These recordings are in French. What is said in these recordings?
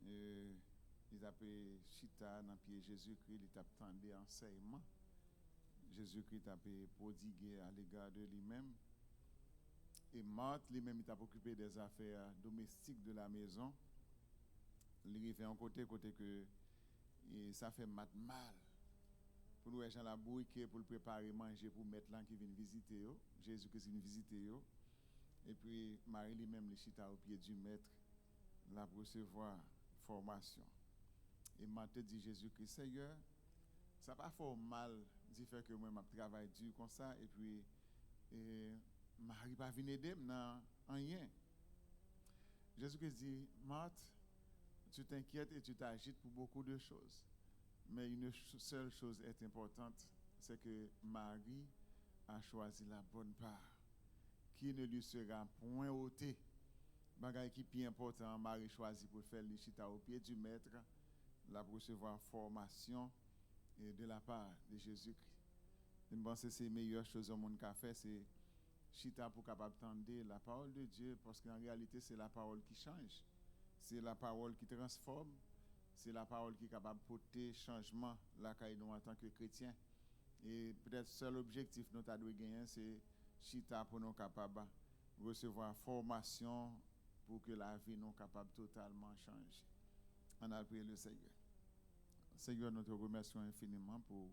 il a pu chita dans pied Jésus-Christ, il t'a tendu enseignement. Jésus-Christ a pu prodiguer à l'égard de lui-même. Et Marthe, lui-même, il t'a occupé des affaires domestiques de la maison. Il fait un côté que ça fait mal. Pour nous, gens la bouille pour le préparer manger pour mettre là qui vient visiter yo. Jésus-Christ vient visiter yo. Et puis Marie lui-même le chita au pied du maître là pour recevoir formation. Et Marthe dit Jésus-Christ Seigneur, ça pas fait mal d'y faire que moi m'a travail dur comme ça et puis Marie pas venir aider dans rien. Jésus-Christ dit Marthe, tu t'inquiètes et tu t'agites pour beaucoup de choses. Mais une seule chose est importante, c'est que Marie a choisi la bonne part, qui ne lui sera point ôtée. Bagay qui est important, Marie choisit pour faire le chita au pied du maître, là pour recevoir formation de la part de Jésus-Christ. Je pense que c'est la meilleure chose au monde qu'a fait, c'est chita pour capable entendre la parole de Dieu, parce qu'en réalité, c'est la parole qui change. C'est la parole qui transforme. C'est la parole qui est capable de porter changement là nous en tant que chrétiens. Et peut-être seul objectif nous avons gagner, c'est chita pour nous capables de recevoir formation pour que la vie nous capable totalement changer. On a prié le Seigneur. Seigneur, nous te remercions infiniment pour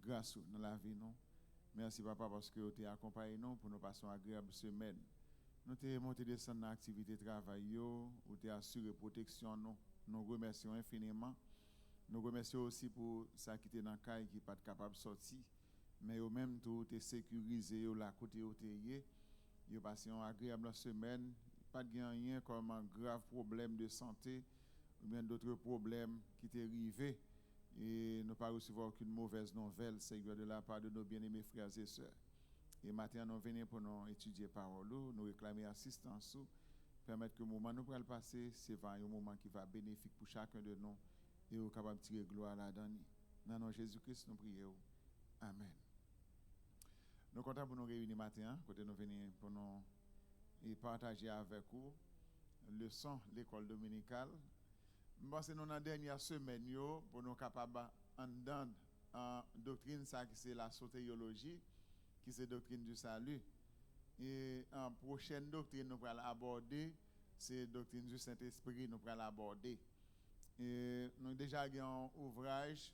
grâce dans la vie nous. Merci papa parce que tu as accompagné nous pour nous passer une agréable semaine. Nous t'es monté descendre dans l'activité de travail, ou t'es assuré protection nous. Nous remercions infiniment. Nous remercions aussi pour ça qui était dans le cas qui n'est pas capable de sortir. Mais au même temps, tu es sécurisé, là côté où tu es. Tu as passé une agréable semaine. Pas de rien comme un grave problème de santé ou bien d'autres problèmes qui t'est arrivé. Et nous pas recevoir aucune mauvaise nouvelle, Seigneur, de la part de nos bien-aimés frères et sœurs. Et maintenant, nous venons pour nous étudier la parole, nous réclamer assistance, permettre que le moment nous pourrons le passer, c'est un moment qui va bénéfique pour chacun de nous et nous capable de tirer gloire là-dedans. Dans le nom de Jésus-Christ, nous prions. Amen. Nous comptons pour nous réunir matin, côté nous venir pour nous partager avec vous leçon l'école dominicale. Je pense que nous dans la dernière semaine pour nous capables d'entendre en doctrine ça qui c'est la soteriologie, qui c'est doctrine du salut. Et en prochaine doctrine nous allons aborder c'est doctrine du Saint-Esprit nous allons aborder. Et nous déjà un ouvrage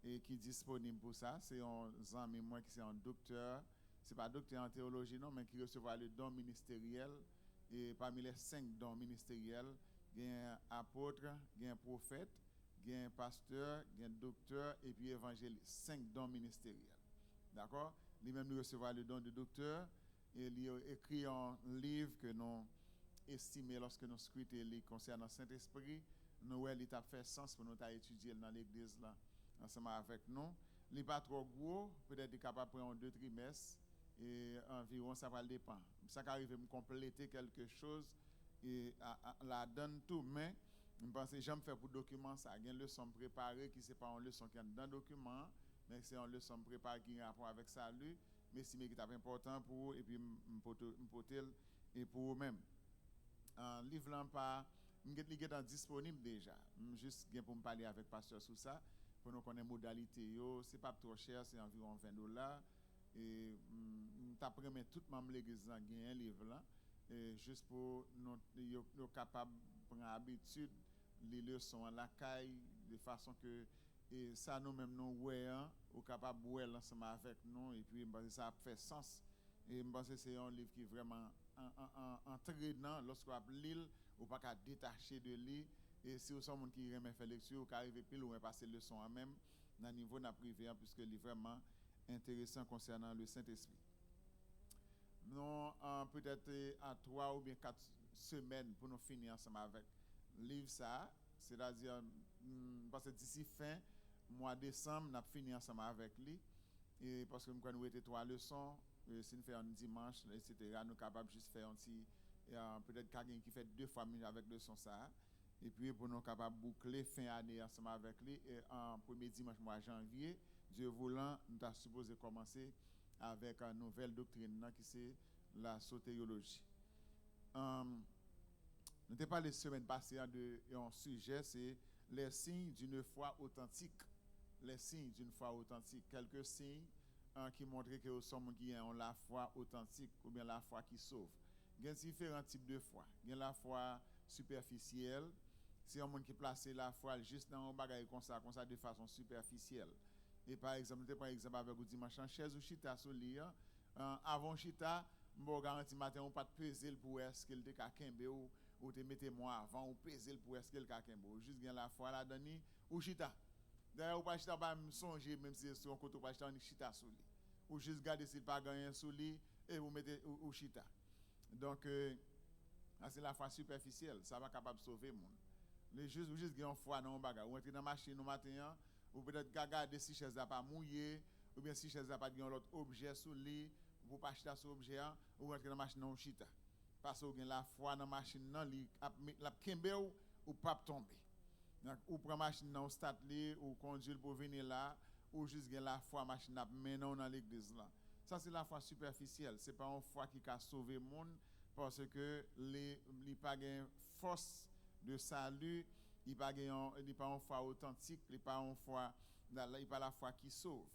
qui est disponible pour ça, c'est un ami moi qui c'est un docteur, c'est pas docteur en théologie non, mais qui recevra le don ministériel et parmi les 5 dons ministériels, il y a un apôtre, il y a un prophète, il y a un pasteur, il y a un docteur et puis évangéliste, 5 dons ministériels. D'accord? Lui-même nous recevra le don de docteur et il a écrit un livre que nous estimons lorsque nous scrutons les concernant le Saint-Esprit, nous il a fait sens pour nous étudier dans l'église là ensemble avec nous. Il n'est pas trop gros, peut-être capable de prendre 2 trimestres et environ ça va dépendre. Ça arrive à me compléter quelque chose et la donne tout, mais je pense que j'aime faire pour document ça. Il y a une leçon préparée qui c'est pas une leçon qui est dans le document, mais c'est une leçon préparée qui a rapport avec salut, mais si mais qui est important pour vous et puis m'potel et pour vous-même. Un livre là pas est disponible déjà. Juste pour me parler avec pasteur sur ça pour nous connaître modalité yo, c'est pas trop cher, c'est environ $20 et t'apprends tout membre l'église là gagne un livre là et juste pour nous capable prendre habitude les leçons à la caille de façon que et ça nous même nous ouais ou capable ouais ensemble avec nous et puis ça fait sens et je pense que c'est un livre qui est vraiment entraînant lorsque vous lire ou pas qu'à détacher de lui et si vous êtes un qui aime faire lecture ou qui arrive plus loin passer leçon en même dans niveau n'a privé puisque il est vraiment intéressant concernant le Saint-Esprit. Nous peut-être à 3 ou bien 4 semaines pour nous finir ensemble avec le livre ça, c'est-à-dire parce que d'ici fin mois de décembre nous fini ensemble avec lui et parce que nous avons été 3 leçons si nous faisons un dimanche etc. nous sommes capables juste faire un petit peut-être quelqu'un qui fait 2 fois avec leçon ça et puis pour nous capables boucler fin année ensemble avec lui et en premier dimanche mois janvier Dieu voulant nous avons supposé commencer avec une nouvelle doctrine qui c'est la sotériologie. Nous avons parlé la semaine passée un sujet, c'est les signes d'une foi authentique. Les signes d'une foi authentique. Quelques signes qui montrent que nous sommes qui ont la foi authentique ou bien la foi qui sauve. Il y a différents types de foi. Il y a la foi superficielle. C'est un monde qui place la foi juste dans un bagage comme ça de façon superficielle. Et par exemple, avec vous dimanche en chaise ou chita sur lit, avant chita, je garantis matin on pas de peser pour est-ce qu'il te kakembe ou te mettez moi avant ou peser pour est-ce qu'il kakembe ou juste gain la foi là dedans ou chita. D'ailleurs ou pas chita pas me songer même si c'est un côté pas chita on chita sur lit. Ou juste garder s'il pas gagner sur lit et vous mettez ou chita. Donc c'est la foi superficielle, ça va capable de sauver monde. Les juste ou juste gain foi dans un bagage ou entrer dans machine au matin ou peut-être garder si chaise n'a pas mouillé ou bien si chaise n'a pas gain l'autre objet sur lit pour pas chita sur objet ou rentrer dans machine on chita parce que la foi dans machine nan li la kembe ou pas tomber donc ou prend machine nan start li ou conduire pour venir là ou juste gen la foi machine a menon dans l'église là ça c'est la foi superficielle c'est pas une foi qui a sauvé monde parce que li pas gain force de salut il pas gain il pas une foi authentique il pas une foi il pas la foi qui sauve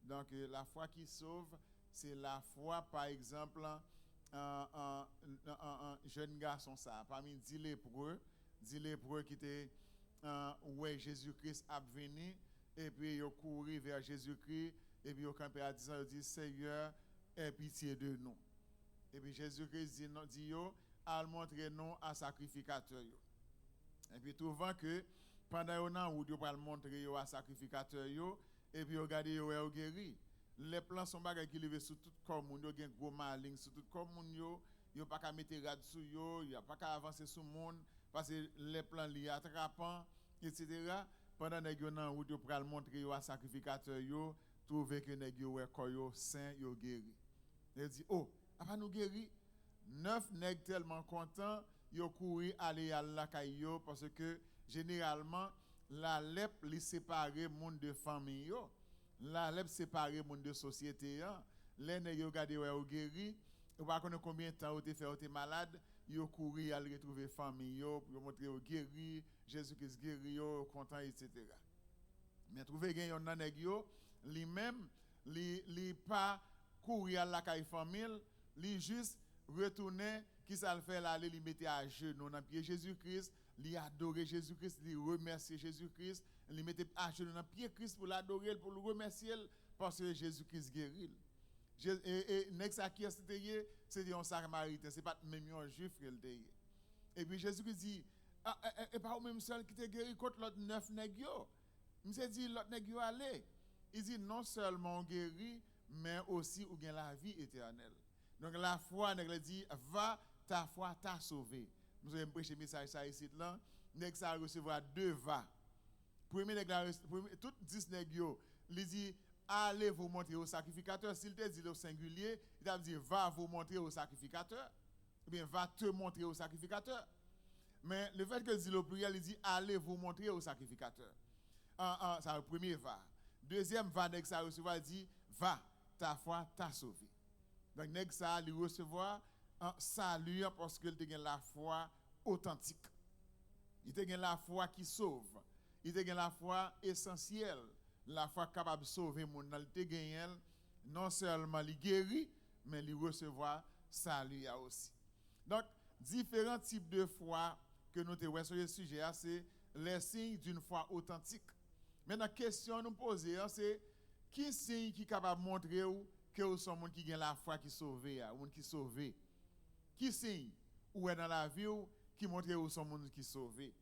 donc la foi qui sauve c'est la foi par exemple un jeune garçon ça parmi 10 lépreux qui étaient ouais Jésus-Christ a venu et puis ils couru vers Jésus-Christ et puis ils campé à 10 ans ils dit Seigneur aie pitié de nous et puis Jésus-Christ dit yo al montrer nous à sacrificateur yo et puis trouvant que pendant un an où Dieu va le montrer yo à sacrificateur yo et puis regardez yo guéri les plans sont bagages qui levé sur tout corps moun yo gen gros maling sur tout corps moun yo pas qu'à mettre rad sur yo a pas qu'à avancer sur monde parce que les plans li attrapant etc. pendant nèg yo nan route yo pral montrer yo à sacrificateur yo trouver que nèg yo wè corps yo saint yo guéri il dit oh a pas nous guéri 9 nèg tellement content yo couru aller à la caillou parce que généralement la lèpre li séparer monde de famille yo la lèpre séparer monde de société les nèg yo gade ouais ou guéri ou pas connait combien de temps ou te fait ou te malade yo couru aller retrouver famille yo pour montrer au guéri Jésus-Christ guéri yo content etc. mais trouver gen yon nan nèg yo li même li pas courir à la caille famille li juste retourner qui ça le fait là li mettait à genoux dans pied Jésus-Christ li adorer Jésus-Christ li remercier Jésus-Christ li mettait à genoux dans pied Christ pour l'adorer pour le remercier parce que Jésus-Christ guérit et next à qui c'était un samaritain c'est pas même un juif qui était et puis Jésus-Christ dit et pas même seul qui te guéri contre l'autre 9 nèg yo m'se dit l'autre nèg yo aller il dit non seulement guéri mais aussi ou gain la vie éternelle donc la foi nèg dit va ta foi t'a sauvé nous allons prêcher message ça ici là nèg ça recevoir 2 va premier nèg tout 10 nèg yo il dit allez vous montrer au sacrificateur s'il te dit au singulier il t'a dit va vous montrer au sacrificateur ou bien va te montrer au sacrificateur mais le fait que dit le pluriel il dit allez vous montrer au sacrificateur ça le premier va deuxième va nèg ça recevoir dit va ta foi t'a sauvé donc nèg ça lui recevoir salut parce que il a la foi authentique il a la foi qui sauve il a la foi essentielle la foi capable de sauver mon il gagné non seulement il guérit mais il recevoir salut aussi donc différents types de foi que nous te sur le sujet c'est les signes d'une foi authentique maintenant question nous poser c'est qui signe qui capable montrer que vous sommes monde qui gagne la foi qui sauvé monde qui sauvé qui signe ou est dans la vie qui montre que vous sommes monde qui sauvé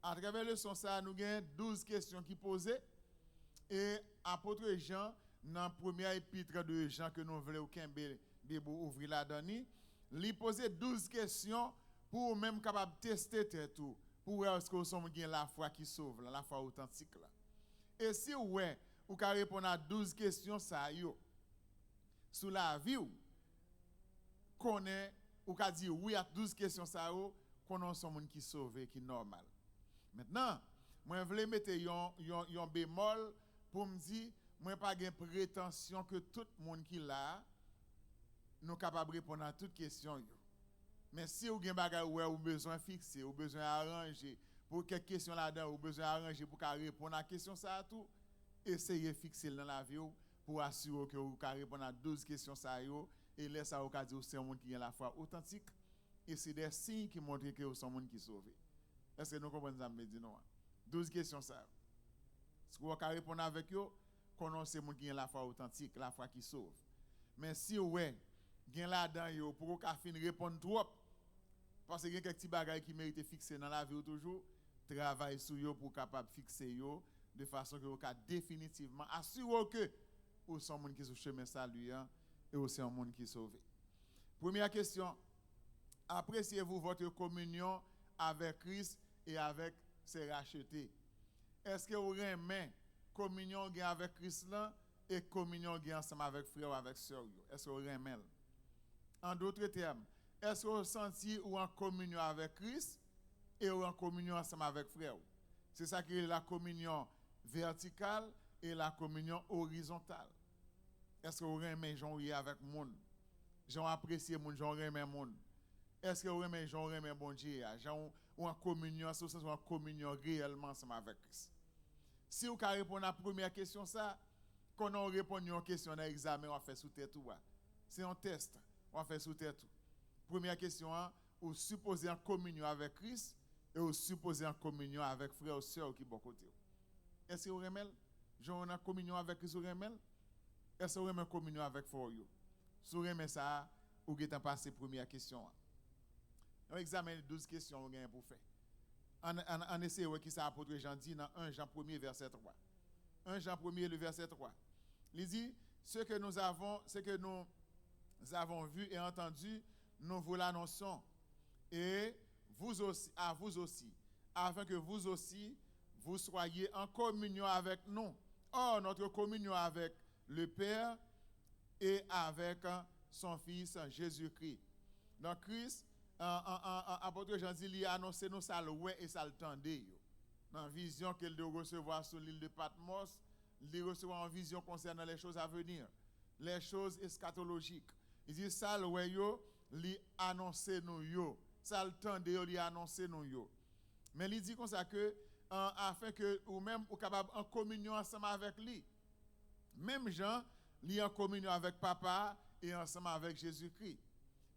à travers le son ça nous gagne 12 questions qui posées et apôtre Jean dans première épître de Jean que nous voulons Kembe Bibo ouvrir la donne lui poser 12 questions pour même capable tester tout pour est-ce que nous sommes gagne la foi qui sauve la foi authentique là et si ouais ou ka répondre à 12 questions ça yo sous la vie ou connaît ou ka dire oui à 12 questions ça yo connait son monde qui sauvé qui normal maintenant moi voulais mettre yon bémol pour me dire moi pas gain prétention que tout monde qui là nous capable répondre à toutes questions yo Mais si vous avez des bagages où vous besoin fixer, vous besoin arranger, pour quelques questions là-dedans, vous besoin arranger pour répondre à la question ça tout, essayez de fixer dans la vie pour assurer que vous répondre à 12 questions ça et laissez ça vous dire c'est un monde qui est à la fois authentique et c'est des signes qui montrent que vous êtes un monde qui est sauvé. Est-ce que nous comprenons ça me dit non? 12 questions ça. Si vous répondre avec eux, connaissez le monde qui est à la fois authentique, la foi qui sauve. Mais si vous avez là-dedans pour qu'on finisse répondre trop parce qu'il y a quelques petits bagages qui méritent de fixer dans la vie toujours, travaille sur eux pour capable fixer eux de façon que vous pouvez définitivement assurer que vous êtes un monde qui est sur le chemin salut et aussi un monde qui est sauvé. Première question, appréciez-vous votre communion avec Christ et avec ses rachetés? Est-ce que vous aimez communion avec Christ là et communion ensemble avec frère ou avec sœur? Est-ce que vous aimez? En d'autres termes, est-ce que vous sentez ou en communion avec Christ et ou en communion ensemble avec frère? C'est ça qui est la communion verticale et la communion horizontale. Est-ce que vous aimez Jean avec le monde? Jean apprécie le monde, Jean aime le monde. Est-ce que vous aimez Jean aime bon Dieu? Jean ou en communion, c'est en communion réellement ensemble avec Christ. Si vous répondez à la première question, ça, quand on répond à une question dans l'examen, on fait sous tête tout. C'est un test, on fait sous tête tout. Première question, vous supposez en communion avec Christ et vous supposez en communion avec frère ou soeur qui sont côté. Est-ce que vous aimez? Jean en communion avec Christ, vous aimez? Est-ce que vous aimez en communion avec frère? Si vous aimez ça, vous avez passé la première question. On examine 12 questions pour faire. On essaie de qui ça apôtre Jean dit dans 1 Jean 1er verset 3. 1 Jean 1er le verset 3. Il dit ce que nous avons vu et entendu, nous vous l'annonçons et vous aussi, à vous aussi, afin que vous aussi vous soyez en communion avec nous. Or notre communion avec le Père et avec son Fils Jésus-Christ. Donc Christ apôtre Jean dit, il a annoncé nous ça le ouais et ça le tendait. Dans la vision qu'il doit recevoir sur l'île de Patmos, il recevoir en vision concernant les choses à venir, les choses eschatologiques. Il dit ça le ouais il a annoncé nous ça le tendait, il a annoncé nous. Mais il dit comme ça que afin que ou même ou capable en communion ensemble avec lui. Même Jean, il est en communion avec papa et ensemble avec Jésus-Christ.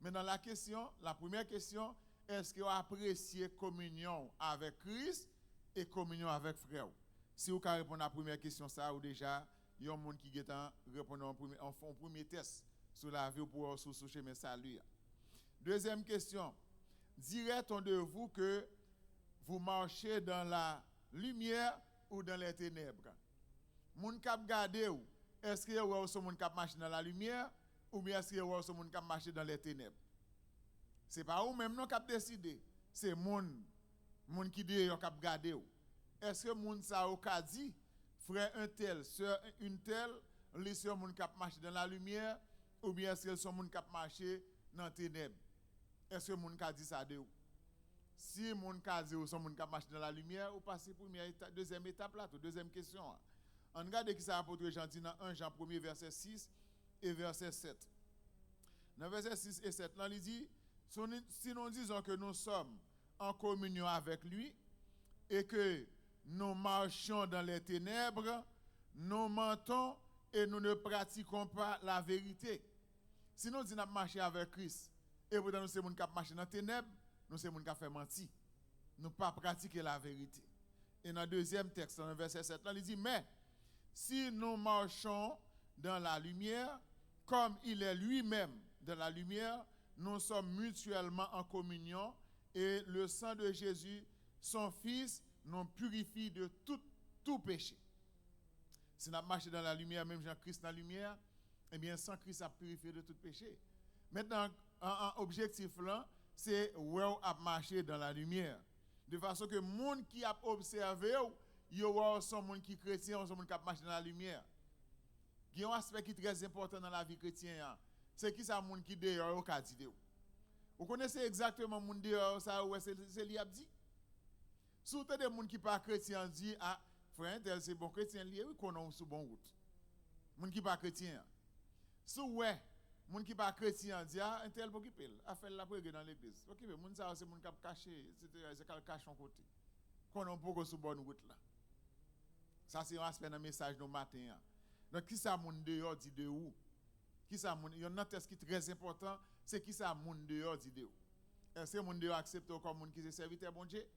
Mais dans la question, la première question, est-ce que vous appréciez communion avec Christ et communion avec frère? Si vous répondez à la première question, ça, ou déjà, il y a un monde qui répond en premier test sur la vie pour sur ce chemin salut. Deuxième question, dirait-on de vous que vous marchez dans la lumière ou dans les ténèbres? Moun kap gade ou, est-ce que vous êtes moun kap marcher dans la lumière ou bien est-ce que vous êtes moun kap marcher dans les ténèbres? Ce n'est pas vous même non kap décider, c'est moun qui dit kap gade ou. Est-ce que moun sa ou ka dit frère un tel, sœur une telle, les sœurs moun kap marcher dans la lumière ou bien est-ce que sont moun kap marcher dans les ténèbres? Est-ce que moun ka dit ça de ou? Si moun ka dit ou sont moun kap marcher dans la lumière ou passer première étape, deuxième étape là, deuxième question. On regarde qui ça apôtre Jean dit dans 1 Jean 1er verset 6 et verset 7. Dans verset 6 et 7, là il dit si nous disons que nous sommes en communion avec lui et que nous marchons dans les ténèbres, nous mentons et nous ne pratiquons pas la vérité. Si nous disons marcher avec Christ et pourtant nous sommes gens qui marchent dans les ténèbres, nous sommes gens qui fait mentir. Nous ne pas pratiquer la vérité. Et dans le deuxième texte, dans le verset 7, là il dit mais si nous marchons dans la lumière, comme il est lui-même dans la lumière, nous sommes mutuellement en communion et le sang de Jésus, son Fils, nous purifie de tout péché. Si nous marchons dans la lumière, même Jean-Christ dans la lumière, eh bien, sans Christ a purifié de tout péché. Maintenant, un objectif là, c'est où à marcher dans la lumière. De façon que le monde qui a observé, il y a son monde qui est chrétien, son monde qui marche dans la lumière. Il y a un aspect qui est très important dans la vie chrétienne. C'est qui ça, monde qui est dehors, qui a dit. Vous connaissez exactement le monde dehors, ça, c'est lui a dit. Surtout des gens qui ne sont pas chrétiens disent, ah, frère, c'est bon chrétien, oui, qu'on est sur bonne route. Les gens qui ne sont pas chrétiens. Si ouais, Moun qui pas chrétien dit un tel pour occuper, a fait la prière dans l'église. Occuper moun ça c'est moun qui caché, c'est qu'elle cache en côté. Qu'on on peut sur bonne route là. Ça c'est un aspect dans message de matin. Donc qui ça moun dehors dit de où? Qui ça moun, il y a un test qui est très important, c'est qui ça moun dehors dit de où? Est-ce que moun dehors accepte comme moun qui est serviteur bon Dieu?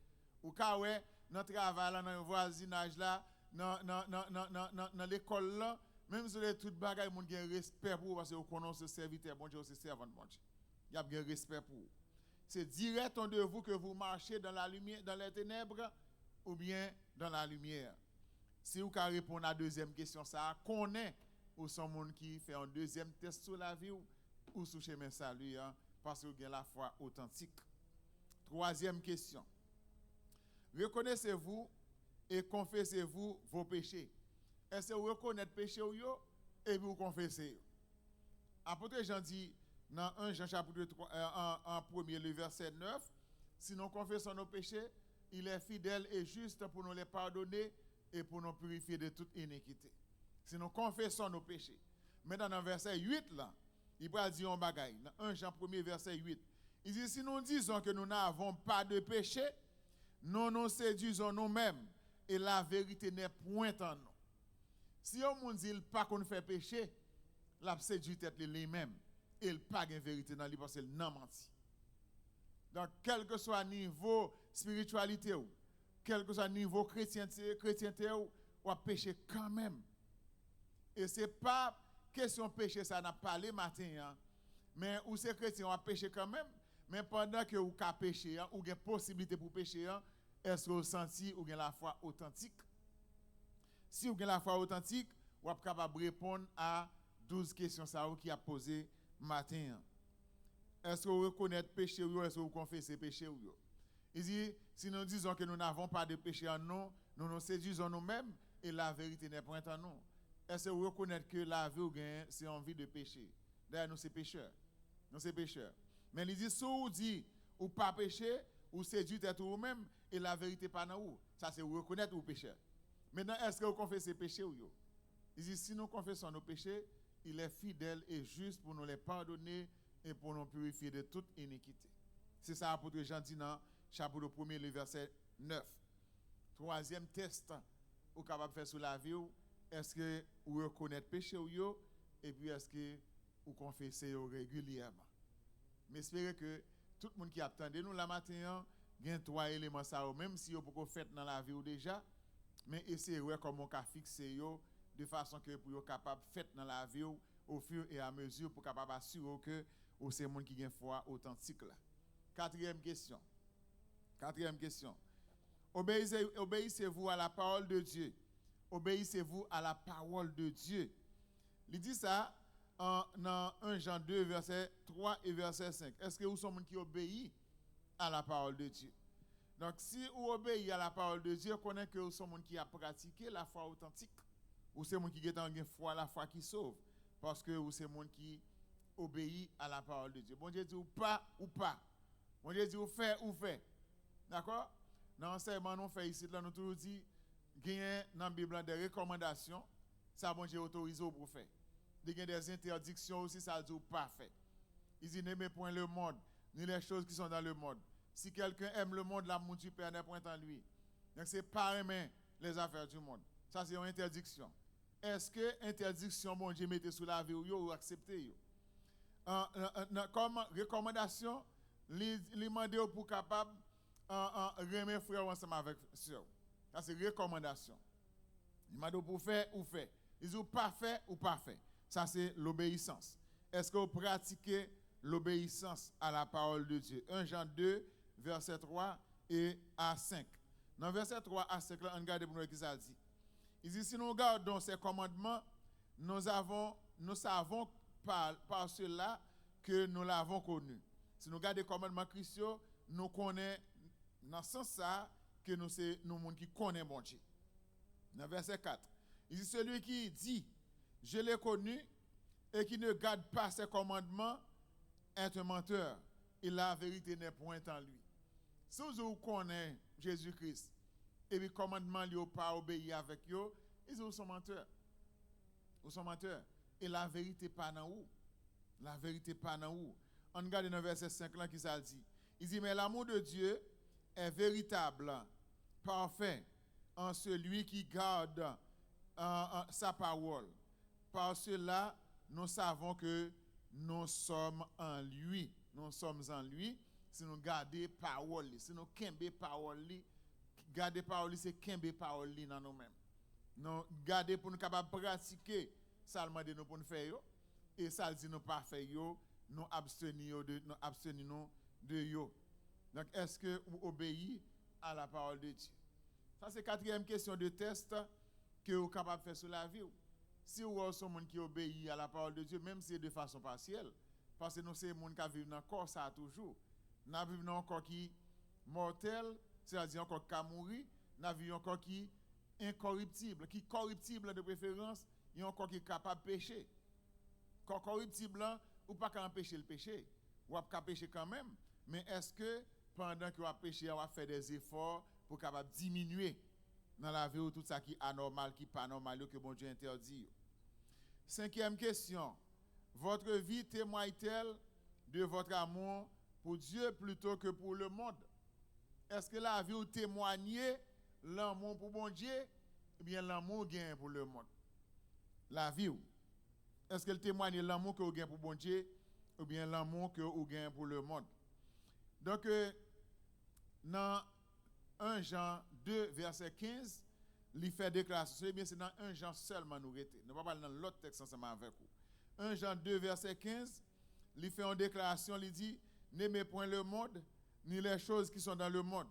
Ou ka ouais, dans travail là, dans le voisinage là, dans l'école là, même si les tout bagaille moun gen respect pour parce que vous connaissez ce serviteur bon Dieu, c'est servant bon Dieu. Il y a bien respect pour vous. C'est direct de vous que vous marchez dans la lumière, dans les ténèbres ou bien dans la lumière. Si vous pouvez répondre à la deuxième question, ça connaît ou son monde qui fait un deuxième test sur la vie ou sur chemin salut hein, parce que vous avez la foi authentique. Troisième question. Reconnaissez-vous et confessez-vous vos péchés. Est-ce que vous reconnaissez péché ou yo et vous confessez? Apôtre Jean dit dans 1 Jean chapitre 3 en premier le verset 9, si nous confessons nos péchés, il est fidèle et juste pour nous les pardonner et pour nous purifier de toute iniquité. Si nous confessons nos péchés. Maintenant dans verset 8 là, il va dire un bagaille dans 1 Jean 1er verset 8. Il dit si nous disons que nous n'avons pas de péché, nous nous séduisons nous-mêmes et la vérité n'est point en nous. Si on ne dit pas qu'on fait péché, la séduit tête lui-même et il pas de vérité dans lui parce qu'il n'a menti. Donc quel que soit le niveau spiritualité ou quel que soit le niveau chrétienté ou péché quand même. Et c'est pas question péché ça n'a pas parlé matin hein, mais ou c'est chrétien ou péché quand même, mais pendant que ou ka péché hein, ou une possibilité pour pécher hein, est-ce que vous senti ou avez la foi authentique? Si vous avez la foi authentique, vous êtes capable de répondre à 12 questions qui a posées matin. Est-ce que vous reconnaissez péché ou est-ce que vous confessez péché ou? Il dit, si nous disons que nous n'avons pas de péché en nous, nous nous séduisons nous-mêmes et la vérité n'est point en nous. Est-ce que vous reconnaissez que la vie ou gain, c'est envie de pécher? D'ailleurs, nous sommes pécheurs. Nous sommes pécheurs. Mais il dit, si vous dites ou pas péché, ou séduit être vous-même et la vérité pas dans vous. Ça c'est vous reconnaître ou pécheur. Maintenant, est-ce que vous confessez péché ou yo? Il dit, si nous confessons nos péchés, il est fidèle et juste pour nous les pardonner et pour nous purifier de toute iniquité. C'est ça l'apôtre Jean dit dans chapitre 1er, le verset 9. Troisième test, vous êtes capable de faire sur la vie, est-ce que vous reconnaissez péché ou yo? Et puis est-ce que vous confessez régulièrement? Mais j'espère que tout le monde qui attend nous la matin, il y a 3 éléments, ça, même si vous pouvez faire dans la vie ou déjà, mais essayez de comment on peut fixer de façon que vous soyez capable de faire dans la vie au fur et à mesure pour capable assurer que vous êtes monde qui a une foi authentique. Là. Quatrième question. Obéissez-vous à la parole de Dieu. Obéissez-vous à la parole de Dieu. Il dit ça dans 1 Jean 2, verset 3 et verset 5. Est-ce que vous sommes qui obéit à la parole de Dieu? Donc, si vous obéissez à la parole de Dieu, vous connaissez que vous sommes qui a pratiqué la foi authentique. Ou c'est monde qui a une foi, la foi qui sauve. Parce que vous c'est monde qui obéit à la parole de Dieu. Bon Dieu dit ou pas. Bon Dieu dit ou fait. D'accord? Dans l'enseignement nous fait ici, là, nous toujours dit, gagner dans la Bible des recommandations, ça bon Dieu autorise pour faire. Il y a des interdictions aussi, ça dit ou pas fait. Il dit n'aimez point le monde, ni les choses qui sont dans le monde. Si quelqu'un aime le monde, l'amour du Père n'est point en lui. Donc c'est pas aimer les affaires du monde. Ça c'est une interdiction. Est-ce que interdiction, bon Dieu, mettez sous la vie ou acceptez? Comme recommandation, il demande pour capable remettre frère ensemble avec sœur. Ça c'est recommandation. Il demande pour faire ou fait. Il dit pas fait ou pas fait. Ça c'est l'obéissance. Est-ce que vous pratiquez l'obéissance à la parole de Dieu? 1 Jean 2, verset 3 et à 5. Dans verset 3 à 5, on regarde pour nous qui ça dit. Il dit, si nous gardons ces commandements, nous savons par cela que nous l'avons connu. Si nous gardons les commandements chrétiens, nous connaissons dans ce sens ça que nous sommes gens qui connaissent bon Dieu. Dans verset 4, il dit, celui qui dit, je l'ai connu, et qui ne garde pas ses commandements, est un menteur. Et la vérité n'est point en lui. Si vous connaissez Jésus-Christ, et puis commandement lui pas obéi avec eux, ils sont menteurs. Vous sont menteurs. Et la vérité pas dans vous. La vérité pas dans où. On regarde dans verset 5 là qui ça dit. Il dit mais l'amour de Dieu est véritable, parfait en celui qui garde sa parole. Par cela, nous savons que nous sommes en lui. Nous sommes en lui si nous gardons parole, si nous kembe parole, garder parole, c'est kembe parole dans nous-mêmes. Nous garder pour nous capables pratiquer ça le demande nous pour nous faire et ça dit nous pas faire nous abstenir de yo. Donc est-ce que vous obéissez à la parole de Dieu? Ça c'est quatrième question de test que vous êtes capable de faire sur la vie. Si vous êtes un monde qui obéit à la parole de Dieu, même si c'est de façon partielle, parce que nous sommes des gens qui vivent dans le corps, ça toujours. Nous vivons dans un corps qui est mortel, c'est-à-dire un corps qui a mouru, nous vivons un corps qui est incorruptible, qui est corruptible de préférence, et un corps qui est capable de pécher. Corps corruptible, ou pas qu'à empêcher le péché, ou pas pécher quand même, mais est-ce que pendant que vous péché, vous fait des efforts pour capable diminuer dans la vie ou tout ça qui est anormal, qui n'est pas normal, que bon Dieu interdit? Cinquième question. Votre vie témoigne-t-elle de votre amour pour Dieu plutôt que pour le monde? Est-ce que la vie vous témoigne l'amour pour bon Dieu ou bien l'amour gagne pour le monde? La vie. Est-ce qu'elle témoigne l'amour que vous gagnez pour bon Dieu ou bien l'amour que vous gagnez pour le monde? Donc, dans 1 Jean 2, verset 15, il fait déclaration. C'est bien, c'est dans 1 Jean seulement nous rester. Nous ne parlons pas dans l'autre texte ensemble avec vous. 1 Jean 2, verset 15, il fait une déclaration, il dit, n'aimez point le monde, ni les choses qui sont dans le monde.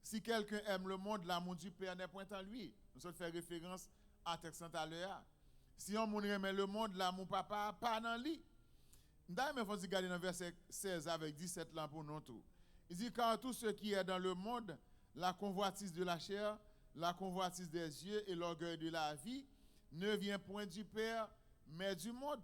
Si quelqu'un aime le monde, l'amour du Père n'est point en lui. Nous allons faire référence à texte à l'heure. Si on aime le monde, l'amour papa pas dans lui. D'ailleurs, il faut regarder dans verset 16 avec 17 là pour nous tout. Il dit, car tout ce qui est dans le monde, la convoitise de la chair, la convoitise des yeux et l'orgueil de la vie, ne vient point du Père, mais du monde.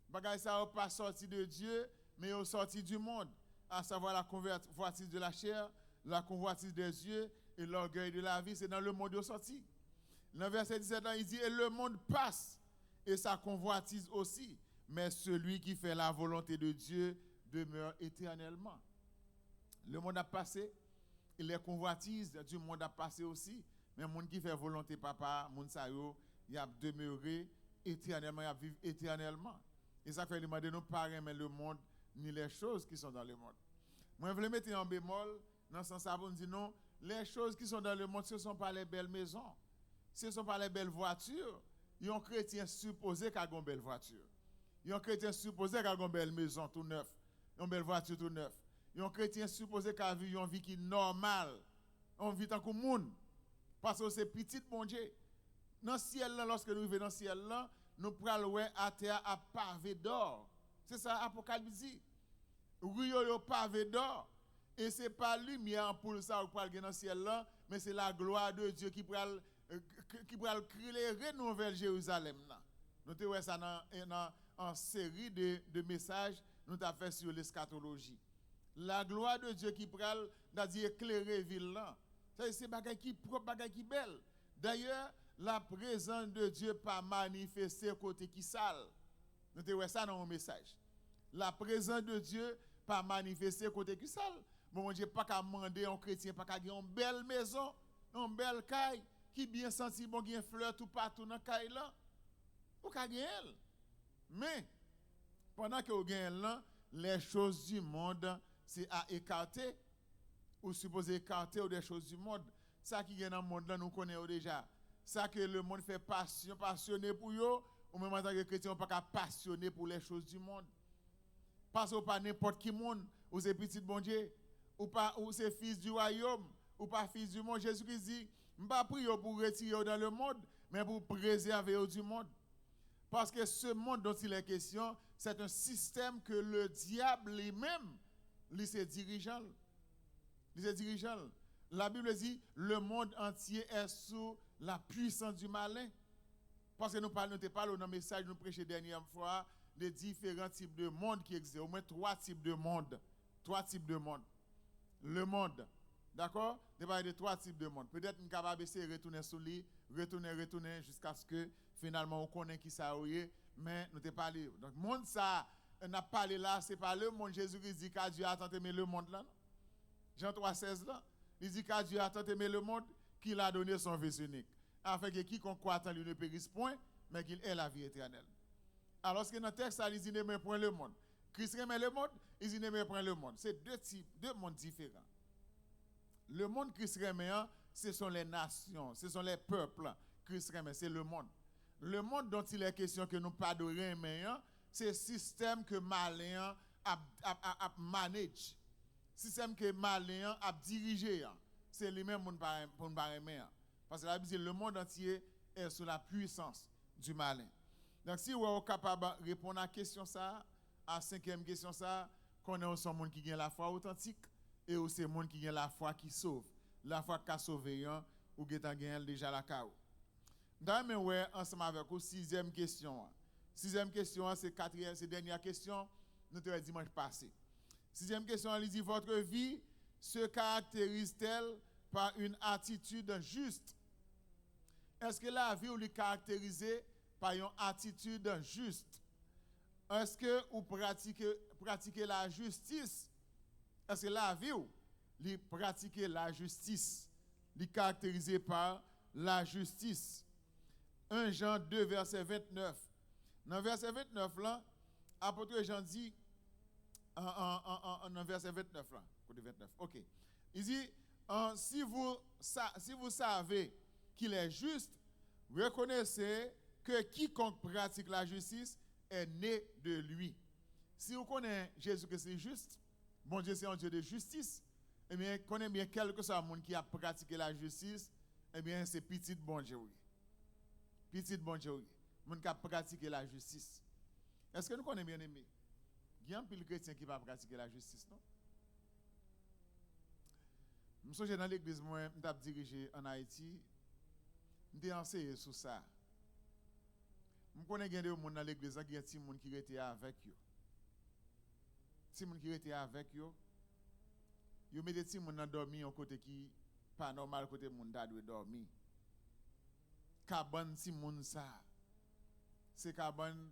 Bagay ça n'est pas sorti de Dieu, mais est sorti du monde. À savoir la convoitise de la chair, la convoitise des yeux et l'orgueil de la vie, c'est dans le monde sorti. Dans verset 17, il dit, et le monde passe, et sa convoitise aussi, mais celui qui fait la volonté de Dieu demeure éternellement. Le monde a passé, et les convoitises du monde a passé aussi, mais le monde qui fait volonté papa, monde sa yo, il a demeuré éternellement, il a vivre éternellement. Et ça fait demander nous pas aimer le monde ni les choses qui sont dans le monde. Moi je veux mettre en bémol dans ce sens où on dit non, les choses qui sont dans le monde ce ne sont pas les belles maisons, ce ne sont pas les belles voitures. Il y a un chrétien supposé qu'il a une belle voiture. Il y a un chrétien supposé qu'il a une belle maison tout neuf, une belle voiture tout neuf. Il y a un chrétien supposé qu'il a une vie qui est normale. On vit tant que monde. Parce que c'est petit bon Dieu. Dans le ciel, là, lorsque nous vivons dans le ciel, là, nous prenons à terre à pavé d'or. C'est ça l'Apocalypse dit. Oui, yo pavé d'or. Et ce n'est pas lumière pour ça ou pour aller dans le ciel là, mais c'est la gloire de Dieu qui pourra éclairer Nouvelle Jérusalem là. Nous avons ça dans une série de messages nous avons fait sur l'eschatologie. La gloire de Dieu qui pourra éclairer ville là. C'est bagay qui propre, bagay qui belle. D'ailleurs, la présence de Dieu pas manifestée côté qui sale. Nous avons ça dans un message. La présence de Dieu pas manifestée côté qui sale. Bon Dieu pas qu'à demander un chrétien pas qu'à avoir une belle maison, une belle caille qui bien senti bon qui fleur tout partout dans caille là. Ou qu'à gagner. Mais pendant que vous gagnez là, les choses du monde c'est à écarter ou supposé écarter ou des choses du monde. Ça qui est dans le monde là nous connaissons déjà. Ça que le monde fait passionné pour eux, ou même en tant que chrétien, on ne peut pas passionner pour les choses du monde. Parce que pas n'importe qui monde, ou c'est petit bon Dieu, ou c'est fils du royaume, ou pas fils du monde. Jésus-Christ dit, je ne pas prier pour retirer dans le monde, mais pour préserver du monde. Parce que ce monde dont il est question, c'est un système que le diable lui-même, lui c'est dirigeant. La Bible dit, le monde entier est sous la puissance du malin. Parce que nous parlons dans le message, nous prêchons dernière fois, des différents types de monde qui existent. Au moins 3 types de monde. 3 types de monde. Le monde. D'accord? Nous parlons de 3 types de monde. Peut-être nous sommes capables d'essayer de retourner sur lui, retourner jusqu'à ce que finalement on connaisse qui ça est, mais nous ne pas libre. Donc, monde ça, on a parlé là, c'est pas le monde. Jésus-Christ dit qu'à Dieu a tant aimé le monde là. Non? Jean 3,16 là, il dit qu'à Dieu a tant aimé le monde qu'il a donné son Fils unique. Afin que quiconque croit en lui ne périsse point, mais qu'il ait la vie éternelle. Alors que dans le texte, il dit n'aimez point le monde. Christ aime le monde, il dit n'aimez point le monde. C'est deux mondes différents. Le monde Christ aime, ce sont les nations, ce sont les peuples. Christ aime, c'est le monde. Le monde dont il est question que nous pardonnons, c'est le système que malin a manage. Système que malin a dirigé. C'est lui-même pour nous aimer. Parce que la Bible dit le monde entier est sous la puissance du malin. Donc si vous êtes capable de répondre à la question ça, à la cinquième question ça, qu'on est aussi un monde qui a la foi authentique et aussi un monde qui a la foi qui sauve. La foi qui a sauvé, ou qui a déjà la chaos. Dans mes ouais, ensemble avec vous, sixième question. Sixième question, c'est quatrième, c'est dernière question, nous te dimanche passé. Sixième question, elle dit, votre vie se caractérise-t-elle par une attitude juste? Est-ce que la vie vous est caractérisée par une attitude juste? Est-ce que vous pratiquez la justice? Est-ce que la vie vous pratiquez la justice? Est caractérisée par la justice. 1 Jean 2, verset 29. Dans verset 29, là, apôtre Jean dit, en verset 29, là, côté 29, ok. Il dit, si vous savez qu'il est juste, reconnaissez que quiconque pratique la justice est né de lui. Si vous connaissez Jésus que c'est juste, bon Dieu c'est un Dieu de justice, eh bien, connaissez bien quel que soit le monde qui a pratiqué la justice, eh bien, c'est petit bon Dieu. Petit bon Dieu. Le monde qui a pratiqué la justice. Est-ce que nous connaissons bien aimé? Il y a un pile chrétien qui va pratiquer la justice, non? Je me souviens dans l'église, moi, je suis dirigé en Haïti, je suis enseigné sur ça. Je connais des gens dans l'église qui ont des gens qui étaient avec eux. Des gens qui étaient avec eux, ils mettent des gens qui dorment au côté qui pas normal, côté monde doit dormir. Cabane si moun ça. C'est cabane,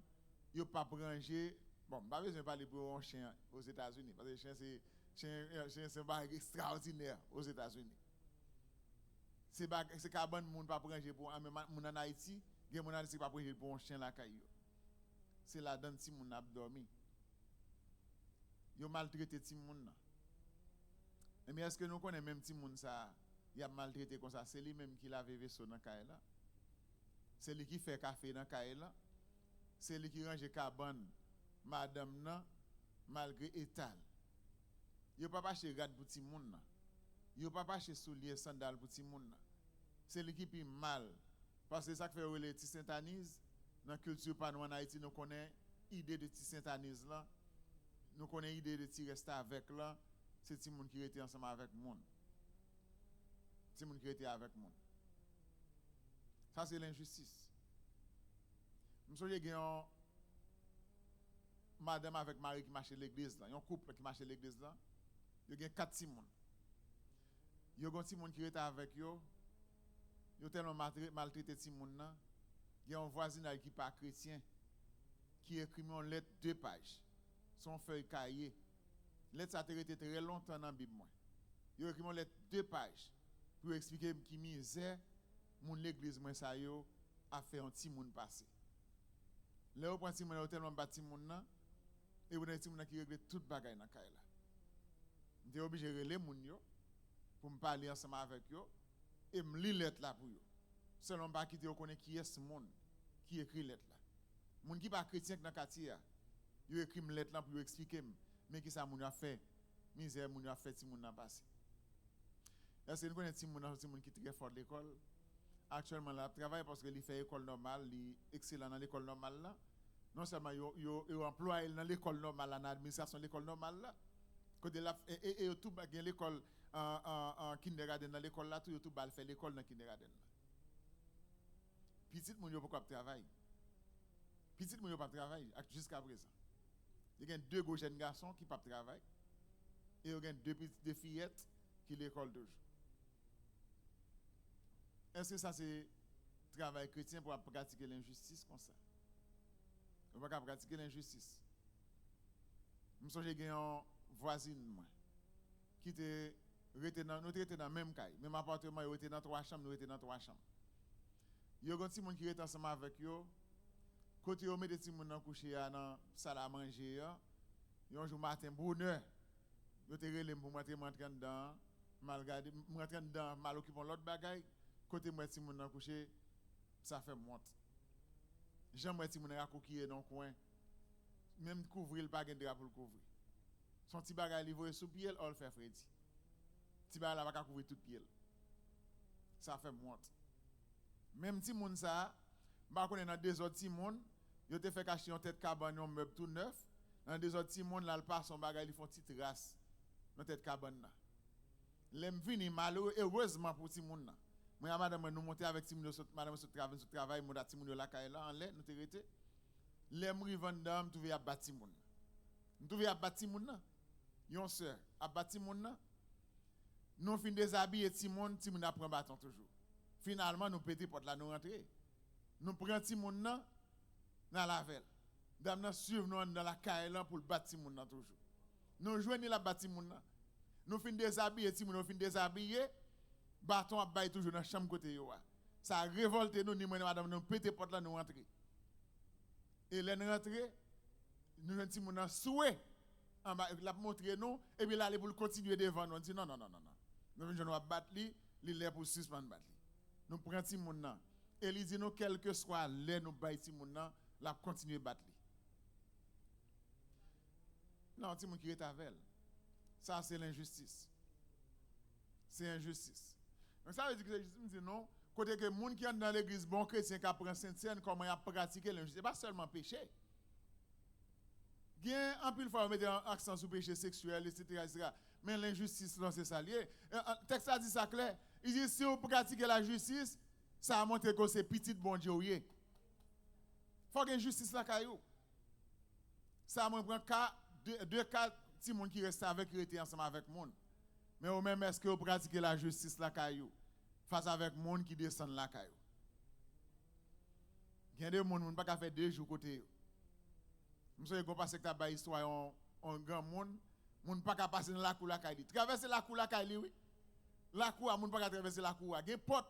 yo pas ranger. Bon, pas besoin de parler pour un chien aux États-Unis parce que chien c'est un bague extraordinaire aux États-Unis. C'est cabane moun pas ranger pour moun en Haïti, gen moun c'est pas ranger pour un chien la caillou. C'est là dedans si moun a dormi. Yo maltraité ti moun là. Mais est-ce que nous connaissons même ti moun ça, il a maltraité comme ça, c'est lui même qui lave vaisseau dans caille là. C'est lui qui fait café dans caille là. C'est lui qui range cabane madame nan malgré étal. Yo pas acheter rad pour ti moun nan. Yo pas acheter soulier sandal pour ti moun nan. C'est lui qui pi mal parce que ça fait les ti Saint-Anise dans culture pas en Haïti nous connaît idée de ti Saint-Anise là. Nous connaît idée de ti rester avec là, c'est ti moun qui était ensemble avec moun. Ti moun qui était avec moun. Ça c'est l'injustice. Monsieur il y a madame avec mari qui marche l'église là, un couple qui marche l'église là. Il y a 4 petits moun. Il y a un petit moun qui était avec yo. Yo tellement maltraité petit moun là. Il y a un voisin qui pas chrétien qui écrit une lettre 2 pages. Son feuille cahier. Lettre ça a été très longtemps dans la Bible moi. Il a écrit une lettre 2 pages pour expliquer qui misère mon l'église moi ça yo a fait un petit moun passer. Là on prend petit moun tellement bâti moun là et on a petit moun qui règle toute bagaille dans caille là. J'étais obligé de relayer moun yo pour me parler ensemble avec yo et me lire lettre là pour yo. Selon pas quitter on connaît qui est ce monde qui écrit lettre là. Moun qui pas chrétien dans quartier yo écrit une lettre là pour expliquer mais qui ça moun a fait misère moun a fait ti moun n'a passé. Est-ce que vous connaissez ti moun qui très fort de l'école? Actuellement là travaille parce que il fait école normale, il est excellent dans l'école normale là. Non seulement il emploie dans l'école normale dans l'administration de l'école normale là. Côté là et tout ba gen l'école en kindergarten dans l'école là tout bal fait l'école dans kindergarten là. Petit moun yo pas travailler. Petit moun yo pas travailler jusqu'à présent. Il y a 2 gros jeunes garçons qui pas travailler et il y a 2 petites fillettes qui l'école toujours. Est-ce que ça c'est travail chrétien pour pratiquer l'injustice comme ça? On va pas pratiquer l'injustice. Je me souviens qu'il y a une voisine moi, qui était nous étions dans la même caille, même appartement, nous étions dans 3 chambres, nous étions dans 3 chambres. Il y a un petit monde qui était ensemble avec eux. Côté on met des petits monde coucher dans la salle à manger, un jour matin bonheur. Yo te relem pour moi rentrer dedans, mal garder, rentrer dedans, mal occupant l'autre bagaille. Côté moi petit monde coucher, ça fait monte. J'aimerais petit monde coquiller dans le coin. Même couvrir le pas de drap pour le couvrir. Son petit bagaille livré sous pied, on le fait Freddy. Petit bagaille là va couvrir tout pied. Ça fait monte. Même petit monde ça, ba connait dans des autres petit monde, yo te fait cacher en tête cabane un meuble tout neuf. Dans des autres petit monde là le passe son bagaille, ils font petite race dans tête cabane là. L'aime vini malheureux heureusement pour petit monde là. Moi madame nous monter avec petit monde madame sur travail, mon petit monde là caille là en l'air, nous te rete. L'aime rivande dame trouver à bâti monde. Nous trouver à bâti monde là. Yon sœur à bâti monde là. Nous fin déshabiller petit monde apprend bâton toujours. Finalement nous péter porte là nous rentrer. Nous prenons petit monde là dans la ville. Dame nous suivre nous dans la caille là pour le bâti monde là toujours. Nous joignons la bâti monde là. Nous fin déshabiller petit monde, nous fin déshabiller bâton à bailler toujours dans chambre côté yo. Ça a révolté nous ni madame nous péter porte là nous rentrer. Et les rentrer nous un petit monde souhait en bas la montrer nous et puis là aller pour continuer devant nous on dit non. Nous venons battre lui, il est pour suspendre battre. Nous prenons petit monde là et il dit nous quel que soit les nous bailler petit monde là, la continuer battre lui. Non, petit monde qui est avec elle. Ça c'est l'injustice. C'est injustice. Donc ça veut dire que l'injustice dit non, côté que monde qui est dans l'église bon chrétien qui apprend Saint-Seine comment il a pratiqué l'injustice, c'est pas seulement péché. Bien en pile fois on met un accent sur péché sexuel etc. Mais l'injustice c'est ça lié. Le texte a dit ça clair. Il dit si on pratique la justice, ça a montré que c'est petit bon Dieu. Il faut qu'il y ait justice là caillou. Ça me prend deux cas petit monde qui reste avec qui ensemble avec monde. Mais au même est-ce que vous pratiquez la justice là caillou face avec monde qui descend là caillou. Il y a des monde pas faire 2 jours côté. Monsieur qu'on passe que ta histoire en grand monde pas capable passer dans la cour la caille. Traverser la cour la caille oui. La cour monde pas capable traverser la cour. Gen porte,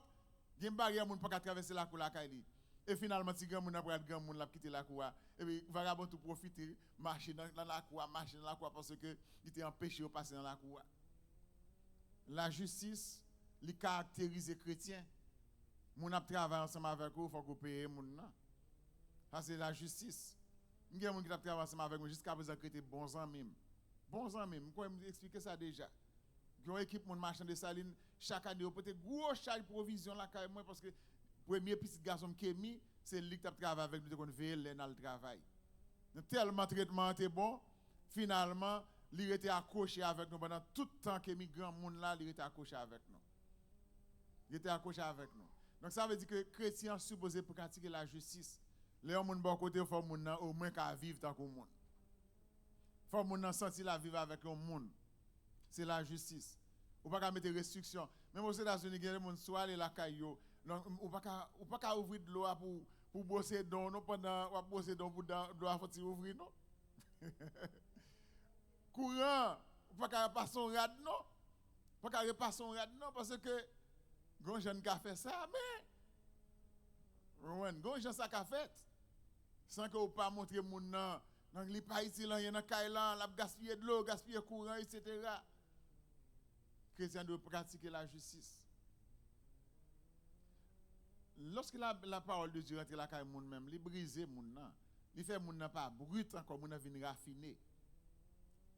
gen barrière monde pas capable traverser la cour la caille. Et finalement si grand monde après grand monde l'a quitter la cour et puis vagabond tout profiter marcher dans la cour, marcher dans la cour parce que il était empêché de passer dans la cour. La justice li caractérise chrétien. Moun a travaillé ensemble avec vous, faut que payer moun nan. Ça c'est la justice. Il y a des gens qui travaillent ensemble avec moi jusqu'à présent qui étaient bons amis. Bons amis, je peux expliquer ça déjà. Qui ont équipe mon marchand de saline chaque année, peut-être gros charge provision là quand moi parce que premier petit garçon qui est mis, c'est lui qui travaille avec lui qu'on veille dans le travail. Tellement traitement était bon, finalement, il était accroché avec nous pendant tout le temps que les grand monde là, il était accroché avec nous. Il était accroché avec nous. Donc ça veut dire que les chrétiens sont supposés pratiquer la justice. Les gens bon côté faut moun au moins qu'à vivre tant que monde. Faut moun sentir la vivre avec le monde. C'est la justice. Ou pas mettre des restrictions. Même aux États-Unis, il y a des gens qui sont allés la caillou. Donc ou pas ouvrir de l'eau pour bosser dans non pendant bosser dans pour doit faut ouvrir non. Courant, ou pas passer un rad non. Pas repasser un rad non parce que grand jeune qui a fait ça mais grand jeune ça qu'a fait sans que vous pas montrer mon nan dans les pays là il y a dans Kailan la gaspiller de l'eau gaspiller courant etc. Chrétien doit pratiquer la justice. Lorsque la parole de Dieu rentre la caille moun même, il brise moun nan, il fait moun nan pas brut encore moun nan vinn raffiné.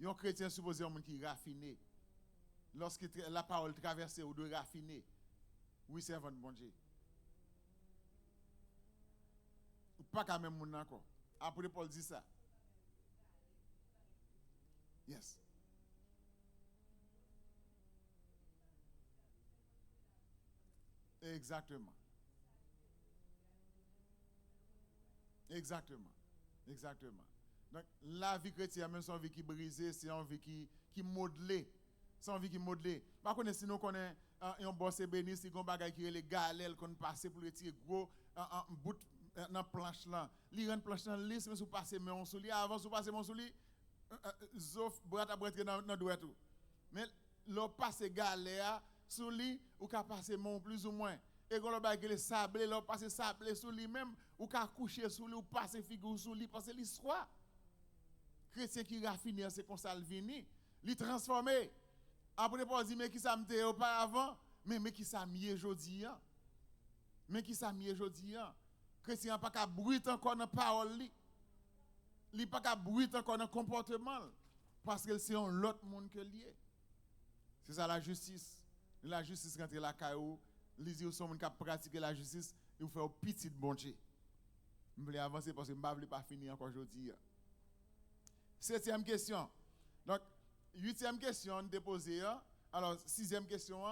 Un chrétien supposé un monde qui raffiné. Lorsque la parole traverse ou de raffiner. Oui, c'est votre bon Dieu. Pas quand même moun encore. Après Paul dit ça. Yes. Exactement. Exactement. Exactement. Donc, la vie chrétienne, même son vie qui brisée, c'est une vie qui modelée. C'est une vie qui modelée. Par contre, si nous connaissons un boss béni, si on bagay qui est les galères qu'on passe pour retirer gros un bout dans planche là. Li rend planche là lisse mais sous passer mais on sous li avant sous passer mon sous li Sauf brat à brat dans droit tout. Mais l'on passe galère sous lui ou qu'a passer mon plus ou moins. Et quand l'on va le sablé, l'on passe sablé sous lui même ou qu'a coucher sous lui ou passer figure sous lui parce que l'histoire chrétien qui raffine c'est comme ça le vini, li transformé. Après pas dire mais qui ça m'était auparavant, mais qui ça mieux aujourd'hui. Mais qui ça mieux aujourd'hui. Chrétien pas qu'à bruit encore dans parole li. Li pas qu'à bruit encore dans comportement parce que c'est un l'autre monde que lié. C'est ça la justice. La justice rentre la caillou, les yeux sont monde qui pratiquer la justice, il faut faire petit bon Dieu. Je voulais avancer parce que je ne vais pas finir encore aujourd'hui. 7e question. Donc 8e question déposée. Alors 6e question,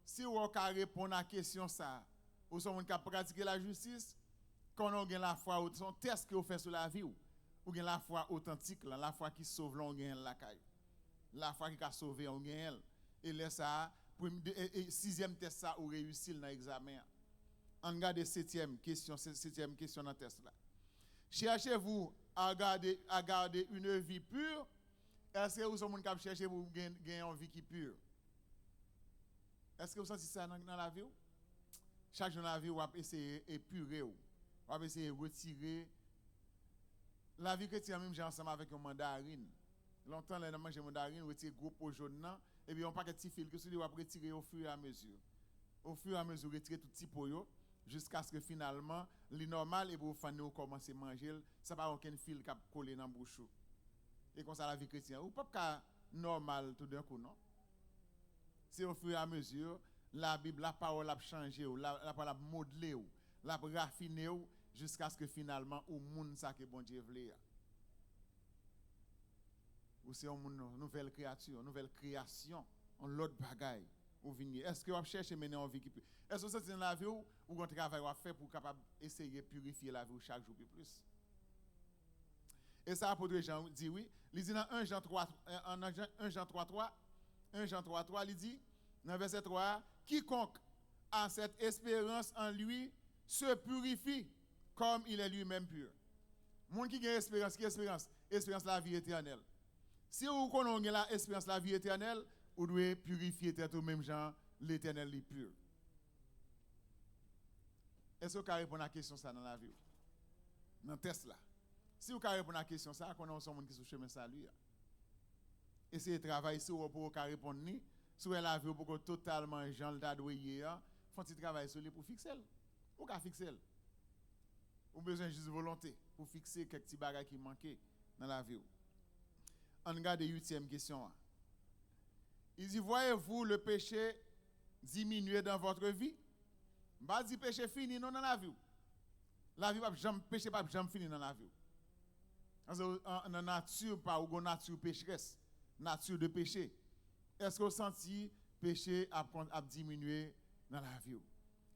si vous avez répondu à la question ça, ou sont monde qui pratiquer la justice, quand on a la foi, son test que vous faites sur la vie, ou bien la foi authentique, la foi qui sauve l'on gagne la caille. La foi qui a sauvé on gagne. Et là ça, 6e test ça ou réussi dans l'examen. On regarde 7e question dans le test là. Cherchez-vous à garder une vie pure. Est-ce que vous êtes quelqu'un qui cherche pour gagner une vie qui est pure? Est-ce que vous sentez ça dans la vie? Chaque jour dans la vie, vous essayez d'épurer, vous essayez de retirer. La vie chrétienne, même j'ai ensemble avec un mandarine. Longtemps, les manger mandarine, vous retirez gros pot jaune, et puis on pas de petit fil que vous retirer au fur et à mesure. Au fur et à mesure, retirer tout petit pot jusqu'à ce que finalement, le normal, et vous vous commencez à manger, ça n'a pas aucun fil qui a collé dans la bouche. Et comme ça, la vie chrétienne, ou pas normal tout d'un coup, non? C'est au fur et à mesure, la Bible, la parole a changé, la parole a modelé, la raffiné, jusqu'à ce que finalement, au monde, ça que bon Dieu voulait. Ou c'est une nouvelle créature, une nouvelle création, un l'autre bagaille. Est-ce que vous cherchez maintenant une vie qui peut? Est-ce que c'est dans la vie ou un travail à faire pour capable essayer de purifier la vie chaque jour plus? Et ça, l'apôtre Jean dit oui. Il dit dans 1 Jean 3, 3, il dit, dans verset 3, quiconque a cette espérance en lui se purifie comme il est lui-même pur. Monde qui a espérance, qui a espérance? Espérance la vie éternelle. Si vous connaissez l'espérance de la vie éternelle, vous devez purifier tête au même genre, l'éternel est pur. Est-ce que vous pouvez répondre à la question ça dans la vie? Dans le test là. Si vous pouvez répondre à la question ça, vous connaissez un monde qui est sur le chemin salut. Essayez de travailler si vous pouvez répondre, si vous avez la vie pour totalement Jean le dadouiller, il faut travailler sur lui pour fixer. Vous pouvez fixer. Vous avez besoin juste de volonté pour fixer quelques petits bagages qui manquent dans la vie. On regarde la 8e question. Il dit, voyez-vous le péché diminuer dans votre vie? Je ne dis pas que le péché fini non dans la vie. La vie, le péché pas jamais fini dans la vie. Dans la nature, pas ou nature pécheresse, nature de péché. Est-ce que vous sentez le péché a diminué dans la vie?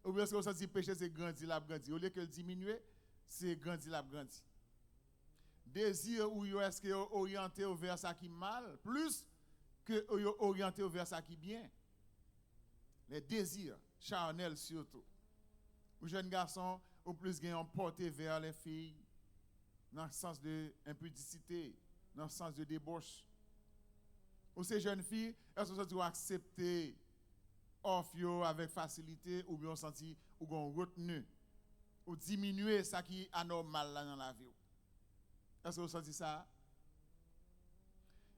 Ou bien est-ce que vous sentez le péché c'est grandi, l'a grandi? Au lieu que le diminuer, c'est grandi, l'a grandi. Désir ou est-ce que vous orienté vers ça qui mal, plus que vous orienté vers ça qui bien. Les désirs charnels surtout. Les jeunes garçons ou plus gagnent porté vers les filles dans le sens de impudicité, dans le sens de débauche. Ou ces jeunes filles, est-ce que vous acceptez offre avec facilité ou bien senti ou gon retenu ou diminuer ça qui est anormal là dans la vie? Est-ce que vous sentez ça?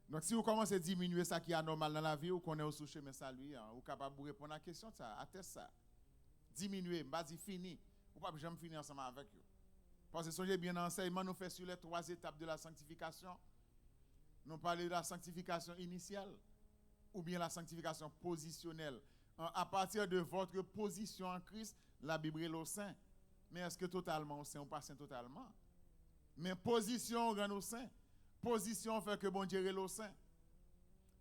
Donc, si vous commencez à diminuer ça qui est anormal dans la vie, vous connaissez au chemin salut, vous êtes capable de répondre à la question, ça, à test ça. Diminuer, pas dire fini. Vous ne pouvez jamais finir ensemble avec vous. Parce que songez bien, l'enseignement nous fait sur les 3 étapes de la sanctification. Nous parlons de la sanctification initiale ou bien la sanctification positionnelle. À partir de votre position en Christ, la Bible est au sein. Mais est-ce que totalement au sein ou pas saint totalement? Mais position rend au sein. Position fait que bon Dieu est au sein.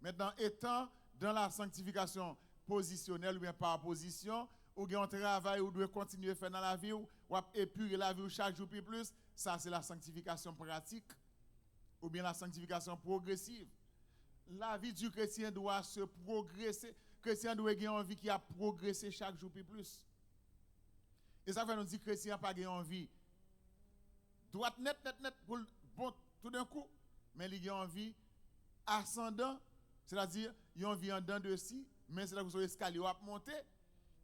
Maintenant, étant dans la sanctification positionnelle ou bien par position, ou bien un travail ou doit continuer à faire dans la vie ou épurer la vie chaque jour plus, ça c'est la sanctification pratique ou bien la sanctification progressive. La vie du chrétien doit se progresser. Le chrétien doit avoir une vie qui a progressé chaque jour plus. Et ça fait nous dire que le chrétien n'a pas une vie droite net, pour bon, tout d'un coup, mais il a une vie ascendant, c'est-à-dire une vie en dents de scie, mais c'est là que vous escalier à monter,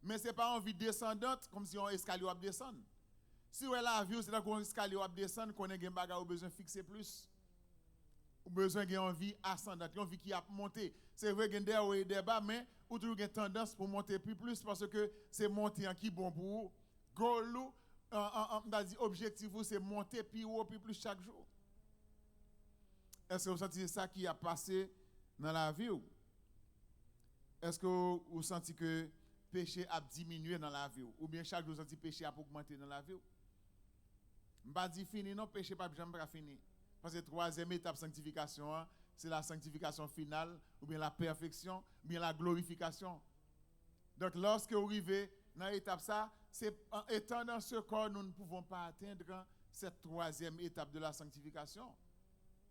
mais ce n'est pas une vie descendante comme si on escalier à descendre. Si vous avez la vie, c'est là qu'on escalier à descendre, qu'on a un bagage besoin de fixer plus. Ou besoin d'une vie ascendante, une vie qui a monté. C'est vrai qu'il y a des bas, mais ou toujours une tendance pour monter plus parce que c'est monter en qui bon pour vous. Goal, objectif, c'est monter plus haut, plus chaque jour. Est-ce que vous sentez ça qui a passé dans la vie? Est-ce que vous sentez que le péché a diminué dans la vie? Ou bien chaque jour, vous sentez que le péché a augmenté dans la vie? Je ne vais pas dire fini, non, le péché n'a jamais fini. Parce que la troisième étape de sanctification, c'est la sanctification finale, ou bien la perfection, ou bien la glorification. Donc, lorsque vous arrivez dans l'étape ça, c'est en étant dans ce corps, nous ne pouvons pas atteindre cette troisième étape de la sanctification.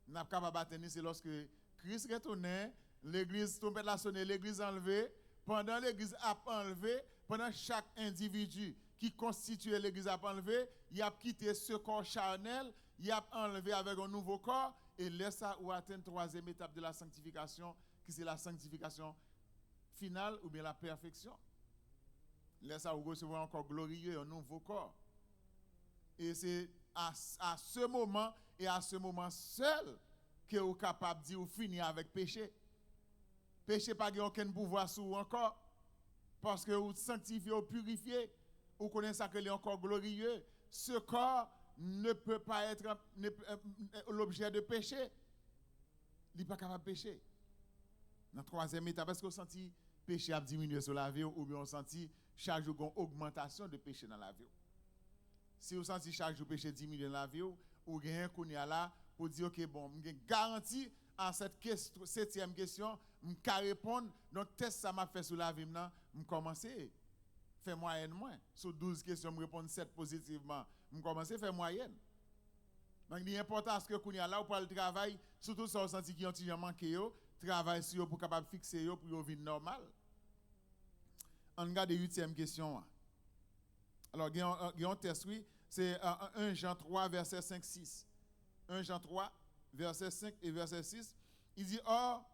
Nous n'avons pas capable d'atteindre, c'est lorsque Christ retourne, l'église tombe la sonne, l'église enlevée. Pendant l'église a enlevé, pendant chaque individu qui constitue l'église a enlevé, il a quitté ce corps charnel, il a enlevé avec un nouveau corps et laisse ça ou atteindre la troisième étape de la sanctification, qui c'est la sanctification finale ou bien la perfection. Laisse ça ou recevoir encore glorieux un nouveau corps. Et c'est à ce moment et à ce moment seul que vous êtes capable de dire ou finir avec péché. Péché n'a pas aucun pouvoir sur vous encore. Parce que vous sanctifiez, vous purifiez, vous connaissez ça que est encore glorieux. Ce corps ne peut pas être l'objet de péché. Il n'est pas capable de pécher. Dans la troisième étape, est-ce que vous sentez péché a diminué sur la vie ou bien vous sentez chaque jour une augmentation de péché dans la vie? Si vous sentez chaque jour péché diminuer dans la vie, ou rien qu'on y a là pour dire que bon, je garantis à cette question, septième question, je peux répondre. Donc, test ça m'a fait sur la vie, je commence à faire moyenne moins. Sur 12 questions, je réponds 7 positivement. Je commence à faire moyenne. Donc, il est important que qu'on y a là pour le travail, surtout si vous sentez qu'il y a un manqué, travail sur eux pour capable fixer eux pour une vie normale. On regarde la 8e question. Alors, il y a un test, oui, c'est 1 Jean 3, verset 5-6. 1 Jean 3, verset 5 et verset 6. Il dit, or,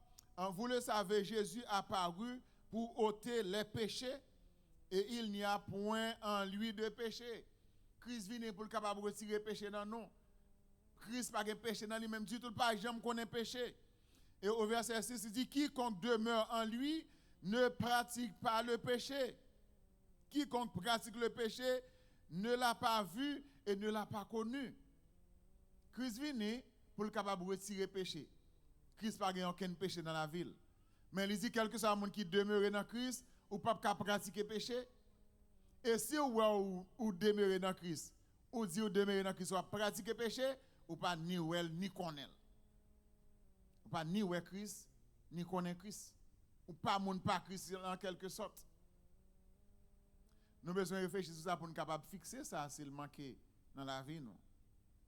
vous le savez, Jésus a apparu pour ôter les péchés et il n'y a point en lui de péché. Christ vient pour le capable de retirer le péché dans nous. Christ n'a pas de péché dans lui-même du tout, pas jamais connaît péché. Et au verset 6, il dit, quiconque demeure en lui ne pratique pas le péché. Quiconque pratique le péché ne l'a pas vu et ne l'a pas connu. Christ vient pour le capable de retirer le péché. Christ n'a pas aucun péché dans la ville. Mais il dit, quel que soit le monde qui demeure dans Christ, ou pas pratiquer le péché. Et si ou demeure dans Christ, ou dit ou demeure dans Christ, ou pratiquer le péché, ou pas ni ou elle, ni connaître. Ou pas ni ou Christ, ni connaître Christ. Ou pas moun pas Christ en quelque sorte. Nous avons besoin de réfléchir sur ça pour nous capables de fixer ça, c'est le manqué dans la vie. Nous.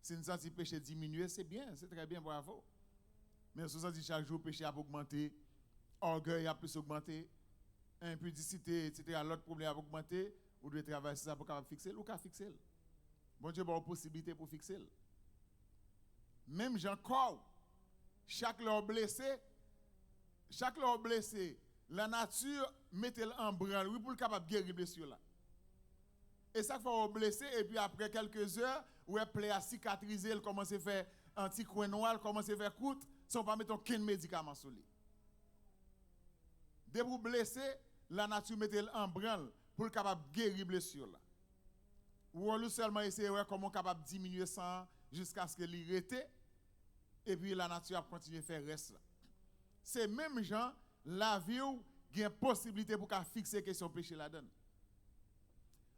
Si nous sentons le péché diminuer, c'est bien, c'est très bien, bravo. Mais si nous sentons chaque jour le péché a augmenté, orgueil a plus augmenté, impudicité, etc., l'autre problème a augmenté, vous devez travailler sur ça pour capable fixer, ou qu'à fixer. Bon Dieu a une possibilité pour fixer. Même Jean corps, chaque leur blessé, la nature mettez-le en branle, oui, pour le capable de guérir blessure là. Et ça fait au blessé, et puis après quelques heures, où elle plaît à cicatriser, elle commence à faire anti-coin noir, elle commence à faire croûte, sans pas mettre aucun médicament sur lui. Dès que vous blessez, la nature mettez-le en branle pour le capable de guérir blessure là. Ou on seulement essayer de comment capable de diminuer ça jusqu'à ce que l'irrite, et puis la nature a continué à faire le reste là. C'est même gens, la vie où il y a une possibilité pour fixer question péché là-dedans.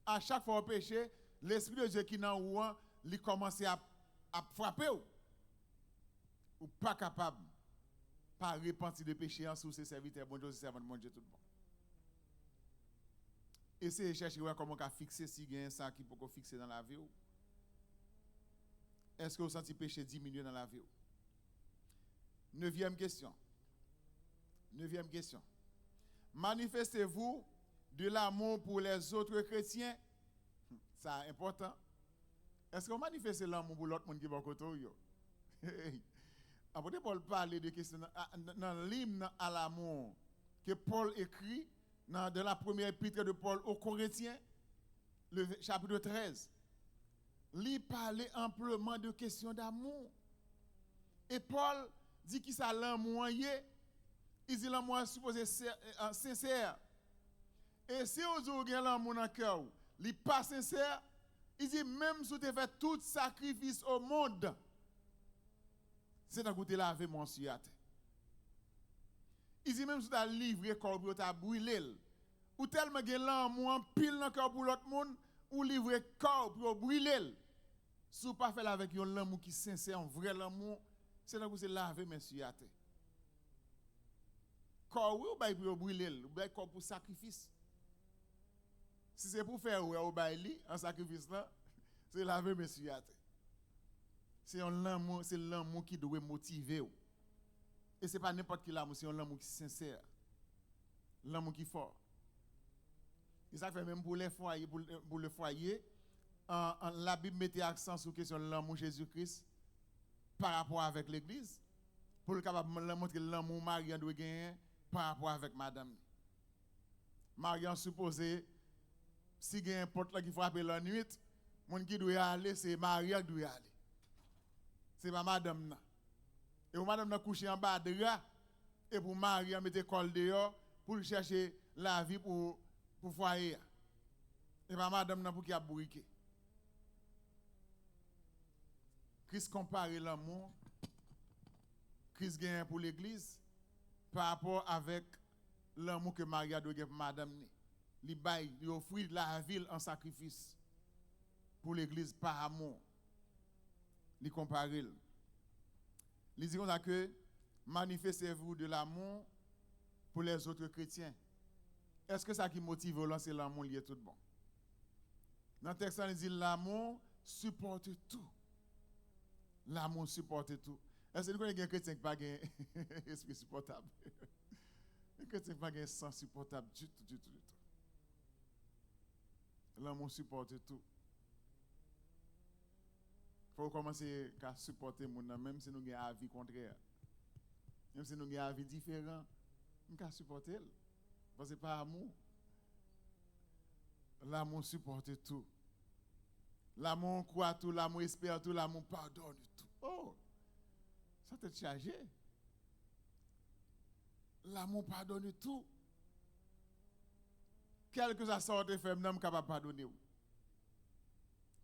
À chaque fois au péché, l'Esprit de Dieu qui est dans vous, il commence à frapper. Ou pas capable pas repentir de péché en sous ses serviteurs, bon Dieu, servant de mon Dieu tout le monde. Essayez de chercher comment fixer si il y a ça qui peut fixer dans la vie. Est-ce que vous sentez le péché diminuer dans la vie? 9e question. 9e question. Manifestez-vous de l'amour pour les autres chrétiens? Ça est important. Est-ce que vous manifestez l'amour pour l'autre monde qui est à côté? Apôtre Paul parle de questions dans l'hymne à l'amour que Paul écrit dans la première épître de Paul aux Corinthiens, le chapitre 13. Il parlait amplement de questions d'amour. Et Paul dit qu'il ça l'amour il dit l'amour est supposé sincère. Et si vous avez l'amour dans le cœur, il n'est pas sincère, il dit même si vous avez fait tout sacrifice au monde, c'est dans côté laver mon suat. Il dit même si tu as livré corps pour tu brûlé, ou tellement que l'amour en pile dans le cœur pour l'autre monde, ou livrer corps pour brûler. Si vous pas fait avec un l'amour qui est sincère, un vrai amour, c'est dans côté laver mes suat. Corps ou bail pour brûler, ou bail corps pour sacrifice. Si c'est pour faire ou bail en sacrifice là, c'est laver mes suat. C'est l'amour qui doit motiver. Et ce n'est pas n'importe quel amour, c'est un amour qui est sincère. L'amour qui est fort. Et ça fait même pour les foyers, pour le foyer, la Bible mettait accent sur la question de l'amour Jésus-Christ par rapport avec l'Église. Pour le capable de montrer l'amour Marie doit gagner par rapport avec madame. Marie supposé, si il y a un porte qui frappe la nuit, mon qui doit aller, c'est Marie qui doit aller. C'est pas madame là. Et madame n'a couché en bas de là et pour Marie a mettre col dehors pour chercher la vie pour foyer. Et pas madame n'a pour qui a bourriqué. Christ compare l'amour Christ gagne pour l'église par rapport avec l'amour que Marie a donné pour madame. Il offre la ville en sacrifice pour l'église par amour. Il compare. Il dit que manifestez-vous de l'amour pour les autres chrétiens. Est-ce que ça qui motive c'est l'amour lié tout bon? Dans le texte, il dit l'amour supporte tout. L'amour supporte tout. Est-ce que vous avez un chrétien qui n'a pas un esprit supportable? Un chrétien qui n'a pas un sens supportable du tout. L'amour supporte tout. Il faut commencer à supporter les gens, même si nous avons un avis contraire. Même si nous avons un avis différent, nous pouvons supporter. Parce que c'est pas amour. L'amour supporte tout. L'amour croit tout, l'amour espère tout, l'amour pardonne tout. Oh, ça te chargé. L'amour pardonne tout. Quel que soit sorte de femme, nous sommes capables de pardonner.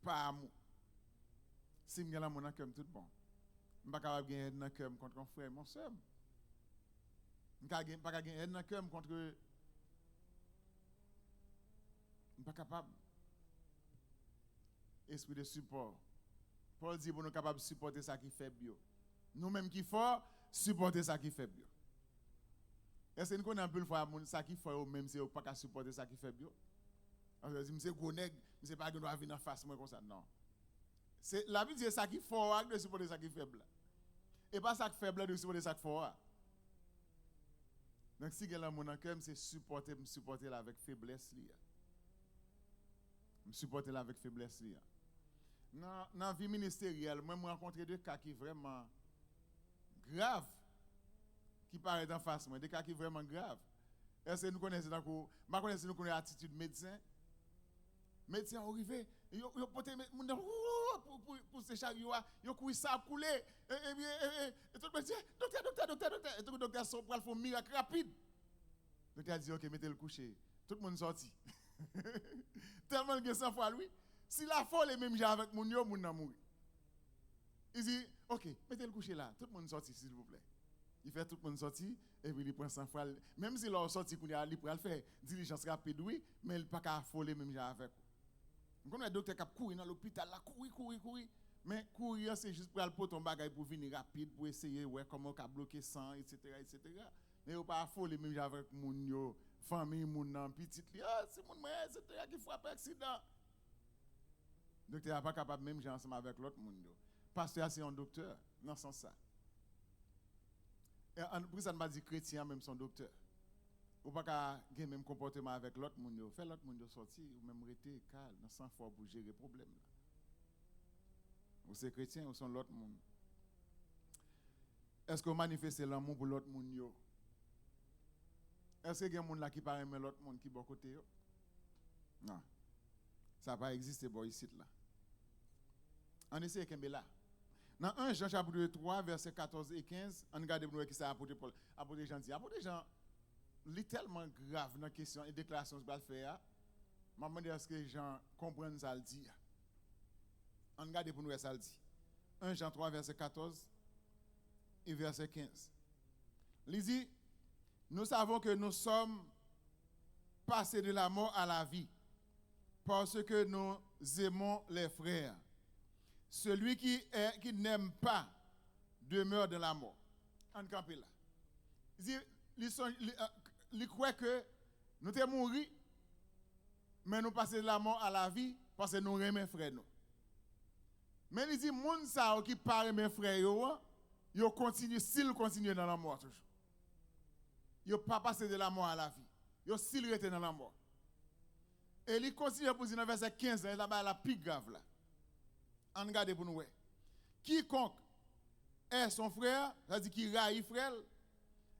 Pas amour. Si je suis l'amour dans le cœur, tout bon. Je ne suis pas capable de gagner dans le cœur contre un frère et mon soeur. Je ne suis pas capable de gagner dans le cœur contre. Je ne suis pas capable. Esprit de support. Paul dit que nous sommes capables de supporter ça qui fait bio. Nous-mêmes qui fort, supporter ça qui fait bio. Est-ce que nous connaissons un peu le fois ça qui fait même si nous ne pouvons pas supporter ça qui fait bio? Alors, je dis, je ne sais pas que nous allons venir en face moi comme ça. Non. La Bible dit ça qui est fort de supporter ça qui est faible. Et pas ça qui est faible de supporter ça qui est fort. Donc si quelqu'un dans mon cœur, c'est supporter avec faiblesse. Je supporter avec faiblesse. Dans la vie ministérielle, moi, je rencontre des cas qui sont vraiment graves, qui paraissent en face moi, des cas qui sont vraiment graves. Est-ce que nous connaissons l'attitude médecin? Médecin arrivé, ils portent pour ces chariots, ils courent ça couler. Et tout le monde dit docteur. Et tout le docteur sort pour faire un miracle rapide. Le docteur dit ok, mettez le coucher. Tout le monde sorti. Tellement que 100 fois lui. Si la folle est même avec mon yo, mon n'a mouru. Il dit ok, mettez le coucher là. Tout le monde sorti s'il vous plaît. Il fait tout le monde sorti et puis il prend 100 fois. Même si l'on sorti pour aller pour faire diligence rapide oui, mais il pas qu'à affoler même avec. Comme le docteur qui courir dans l'hôpital là, courir. Mais courir c'est juste pour aller pour ton bagage pour venir rapide pour essayer ouais comment on bloquer sang etc. Mais on pas affoler même avec mon yo, famille mon nan petite c'est mon mère etc. qui frappe accident. Docteur n'est pas capable même gérer ensemble avec l'autre monde. Pasteur c'est un docteur dans ce sens ça. Et pour ça ne pas dire chrétien même son docteur. Ou pas qu'à avoir même comportement avec l'autre monde. Fait l'autre monde sortir ou même rester calme sans foi pour gérer le problème là. Ou c'est chrétien ou sont l'autre monde. Est-ce que vous manifestez l'amour pour l'autre monde yo? Est-ce qu'il y a des gens là qui parlent mais l'autre monde qui bon côté yo? Non. Ça n'a pas existé bon ici là. On essaie de là. Dans 1 Jean chapitre 3 verset 14 et 15, on regarde pour nous qui ça apôtre Paul. Apôtre Jean dit, apôtre Jean lit tellement grave dans la question et déclaration que je vais faire. Je me demande est-ce que les gens comprennent ça le dit. On regarde pour nous ça le dit. 1 Jean 3 verset 14 et verset 15. Il dit, nous savons que nous sommes passés de la mort à la vie parce que nous aimons les frères. Celui qui n'aime pas demeure dans la mort. On campe là. Il croit que nous sommes morts, mais nous passons de la mort à la vie parce que nous aimons frères. Mais il dit, les gens qui parlent mes frères, ils continuent, s'ils continuent dans la mort toujours. Ils ne pas passé de la mort à la vie. Ils s'ils restent dans la mort. Et il continue pour dire dans verset 15, là-bas, la plus grave là. On regarde pour nous. Quiconque est son frère, c'est-à-dire qui raille frère,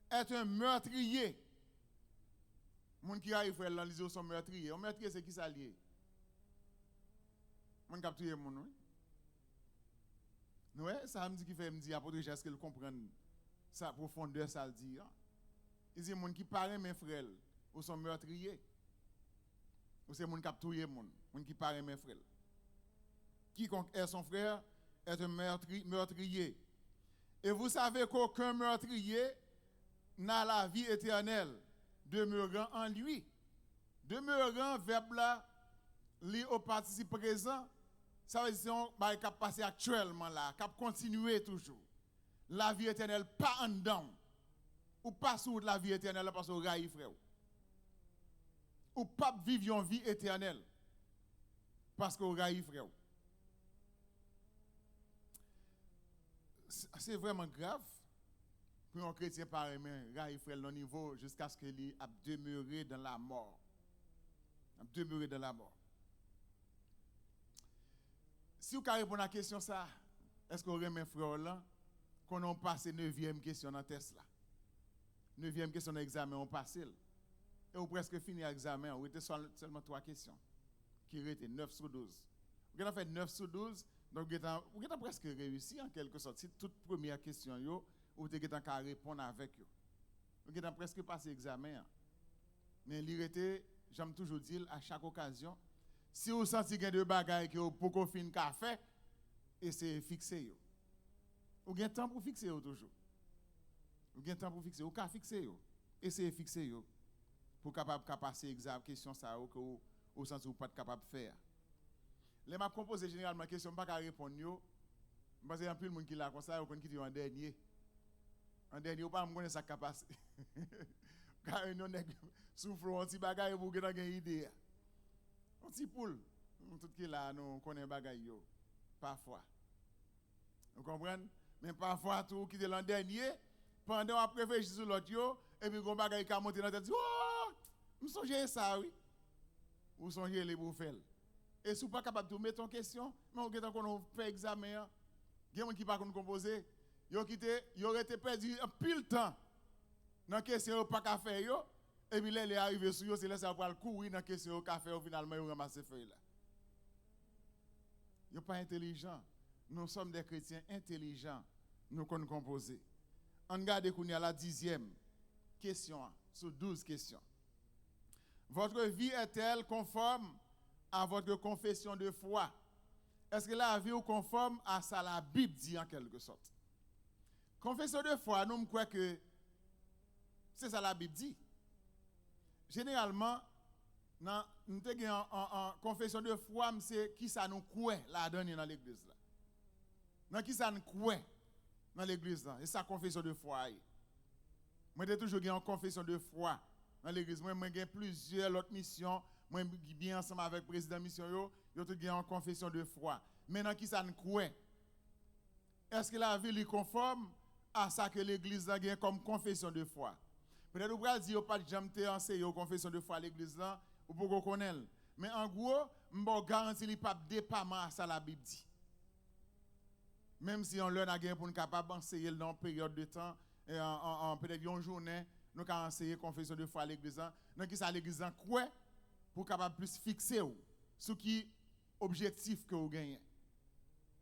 est un meurtrier. Moun qui raille frère, là, ils sont meurtriers. Un meurtrier, c'est qui ça lié? Moun qui a tué moun, oui. Ouais, ça me dit qui fait me dire apôtre est-ce qu'il comprend sa profondeur ça le dit. Il dit moun qui parle mes frères, ou sont meurtriers. Ou c'est moun qui a tué moun qui parle mes frères. Quiconque est son frère est un meurtrier. Et vous savez qu'aucun meurtrier n'a la vie éternelle, demeurant en lui. Demeurant, verbe là, li au participe présent, ça veut dire qu'il va passer actuellement là, qu'il va continuer toujours. La vie éternelle, pas en dedans. Ou pas sous la vie éternelle parce que vous raillez frère. Ou pas vivre une vie éternelle parce que vous raillez frère. C'est vraiment grave pour un chrétien pareil, raillez frère le niveau jusqu'à ce qu'il a demeuré dans la mort. A demeuré dans la mort. Si vous répondez à la question ça, est-ce que vous aimez frère là qu'on a passé 9e question dans le test là? 9e question dans l'examen, on passe. Et vous presque fini l'examen, vous avez seulement 3 questions. Qui étaient 9 sur 12. Vous avez fait 9 sur 12, donc vous avez presque réussi en quelque sorte. Si toute première question, vous avez qu'à répondre avec eux. Vous avez presque passé l'examen. Mais l'irrité, j'aime toujours dire à chaque occasion, si vous sentez qu'il y a des bagailles que vous pouvez faire un café, essayez de fixer. Vous avez temps pour fixer toujours. Vous avez temps pour fixer. Vous pouvez fixer. Essayez de fixer. Pour capable passer l'examen, question ça, que vous sentez que vous n'êtes pas capable de faire. Les m'a composé généralement la question, je ne peux pas répondre. Parce qu'il y a plus de monde qui l'a comme ça, vous qui dit en dernier. En dernier, vous ne pouvez pas me ça capable. Car nous souffle un petit bagage pour que vous ayez une idée. Un petit poule. Tout qui là, nous connaissons bagage parfois. Vous comprenez? Mais parfois, tout qui est l'an dernier, pendant qu'on réfléchit sur l'autre, et puis qu'on bagage qui a monté dans la tête, oh, je songe ça, oui. Vous songez les pour faire. Et si vous n'êtes pas capable de mettre en question, mais vous avez fait examen, il y a des gens qui ne peuvent pas composer, ils auraient été perdu un pile de temps dans la question, ils n'ont pas qu'à faire, et puis là, ils sont arrivés sur eux, c'est là, ça va courir dans la question, ils finalement, ils ramassent ces feuilles-là. Ils ne sont pas intelligents. Nous sommes des chrétiens intelligents, nous connaissons composer. On regarde qu'on y a la 10e question, sur 12 questions. Votre vie est-elle conforme à votre confession de foi? Est-ce que la vie est conforme à ça la Bible dit en quelque sorte? Confession de foi, nous croyons que c'est ça la Bible dit. Généralement, en confession de foi, c'est qui ça nous croit la donne dans l'église là. Dans qui ça nous croit dans l'église là, et ça confession de foi. Moi j'ai toujours en confession de foi dans l'église. Moi j'ai plusieurs autres missions. Moi, bien ensemble avec le président de mission, yo tout en confession de foi. Maintenant, qui ça nous croit? Est-ce que la vie est conforme à ça que l'église a comme confession de foi? Peut-être que vous allez dire, pas de jamais enseigner confession de foi à l'église là, ou pour qu'on connaisse. Mais en gros, je garantis qu'il n'y a pas de départ à ça la Bible dit. Même si on l'a gagné pour nous capable d'enseigner dans une période de temps, et en peut-être une journée, nous avons enseigné confession de foi à l'église. Dans qui ça l'église en quoi pour capable plus fixer sur qui objectif que vous gagnez.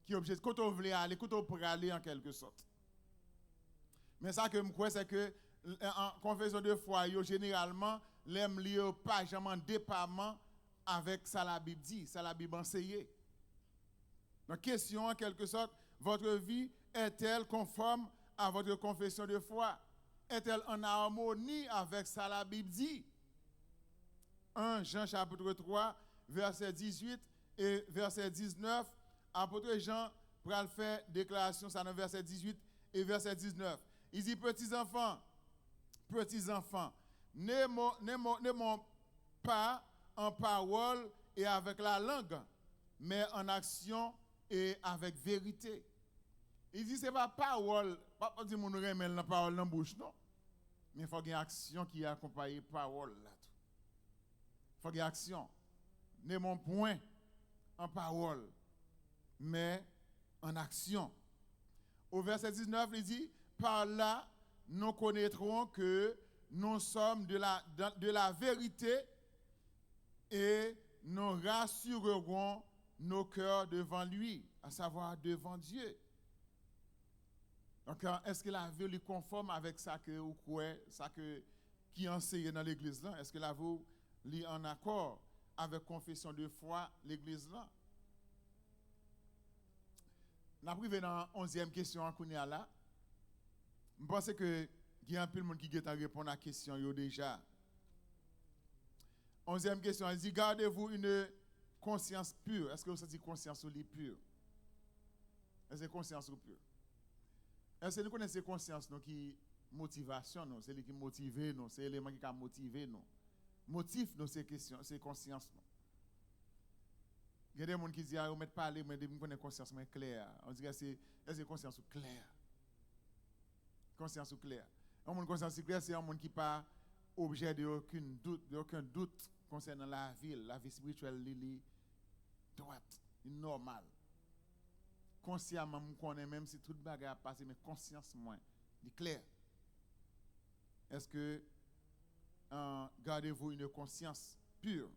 Qui objectif quand vous voulez aller, quand vous pouvez aller en quelque sorte. Mais ça que je crois c'est que en confession de foi, généralement, l'aime lié pas jamais dépendamment avec ça la Bible dit, ça la Bible enseigne. Donc question en quelque sorte, votre vie est-elle conforme à votre confession de foi? Est-elle en harmonie avec ça la Bible dit? 1 Jean chapitre 3, verset 18 et verset 19, apôtre Jean va faire déclaration ça dans verset 18 et verset 19. Il dit petits enfants, n'aimons pas en parole et avec la langue, mais en action et avec vérité. Il dit c'est pas parole, pas dire mon remet la parole dans bouche non. Mais il faut qu'il y ait action qui accompagne parole là tout. Il faut qu'il y ait action. N'aimons point en parole, mais en action. Au verset 19, il dit par là nous connaîtrons que nous sommes de la vérité et nous rassurerons nos cœurs devant lui, à savoir devant Dieu. Donc, est-ce que la vie est conforme avec ça que vous croyez, ça que qui enseigne dans l'église là? Est-ce que la vie est en accord avec confession de foi l'église là? On a privé dans la 11e question en Kounia là. Je pense que il y a un peu de monde qui a répondu à la question déjà. 11e question, elle dit gardez-vous une conscience pure. Est-ce que vous sentez conscience pure? Est-ce que conscience pure? Est-ce que nous connaissons conscience qui motivation nous, c'est qui motive nous, c'est l'élément qui a motivé nous. Motif nous c'est question, c'est conscience nous. Il y a des gens qui disent ah, on met parler mais on connaît conscience mais claire. On dit c'est est-ce conscience claire? Conscience claire. Un monde conscience claire c'est un monde qui pas objet de aucun doute concernant la vie spirituelle droite, normale. Consciemment, je connais même si toute bagarre a passé, mais conscience moins, c'est clair. Est-ce que gardez-vous une conscience pure?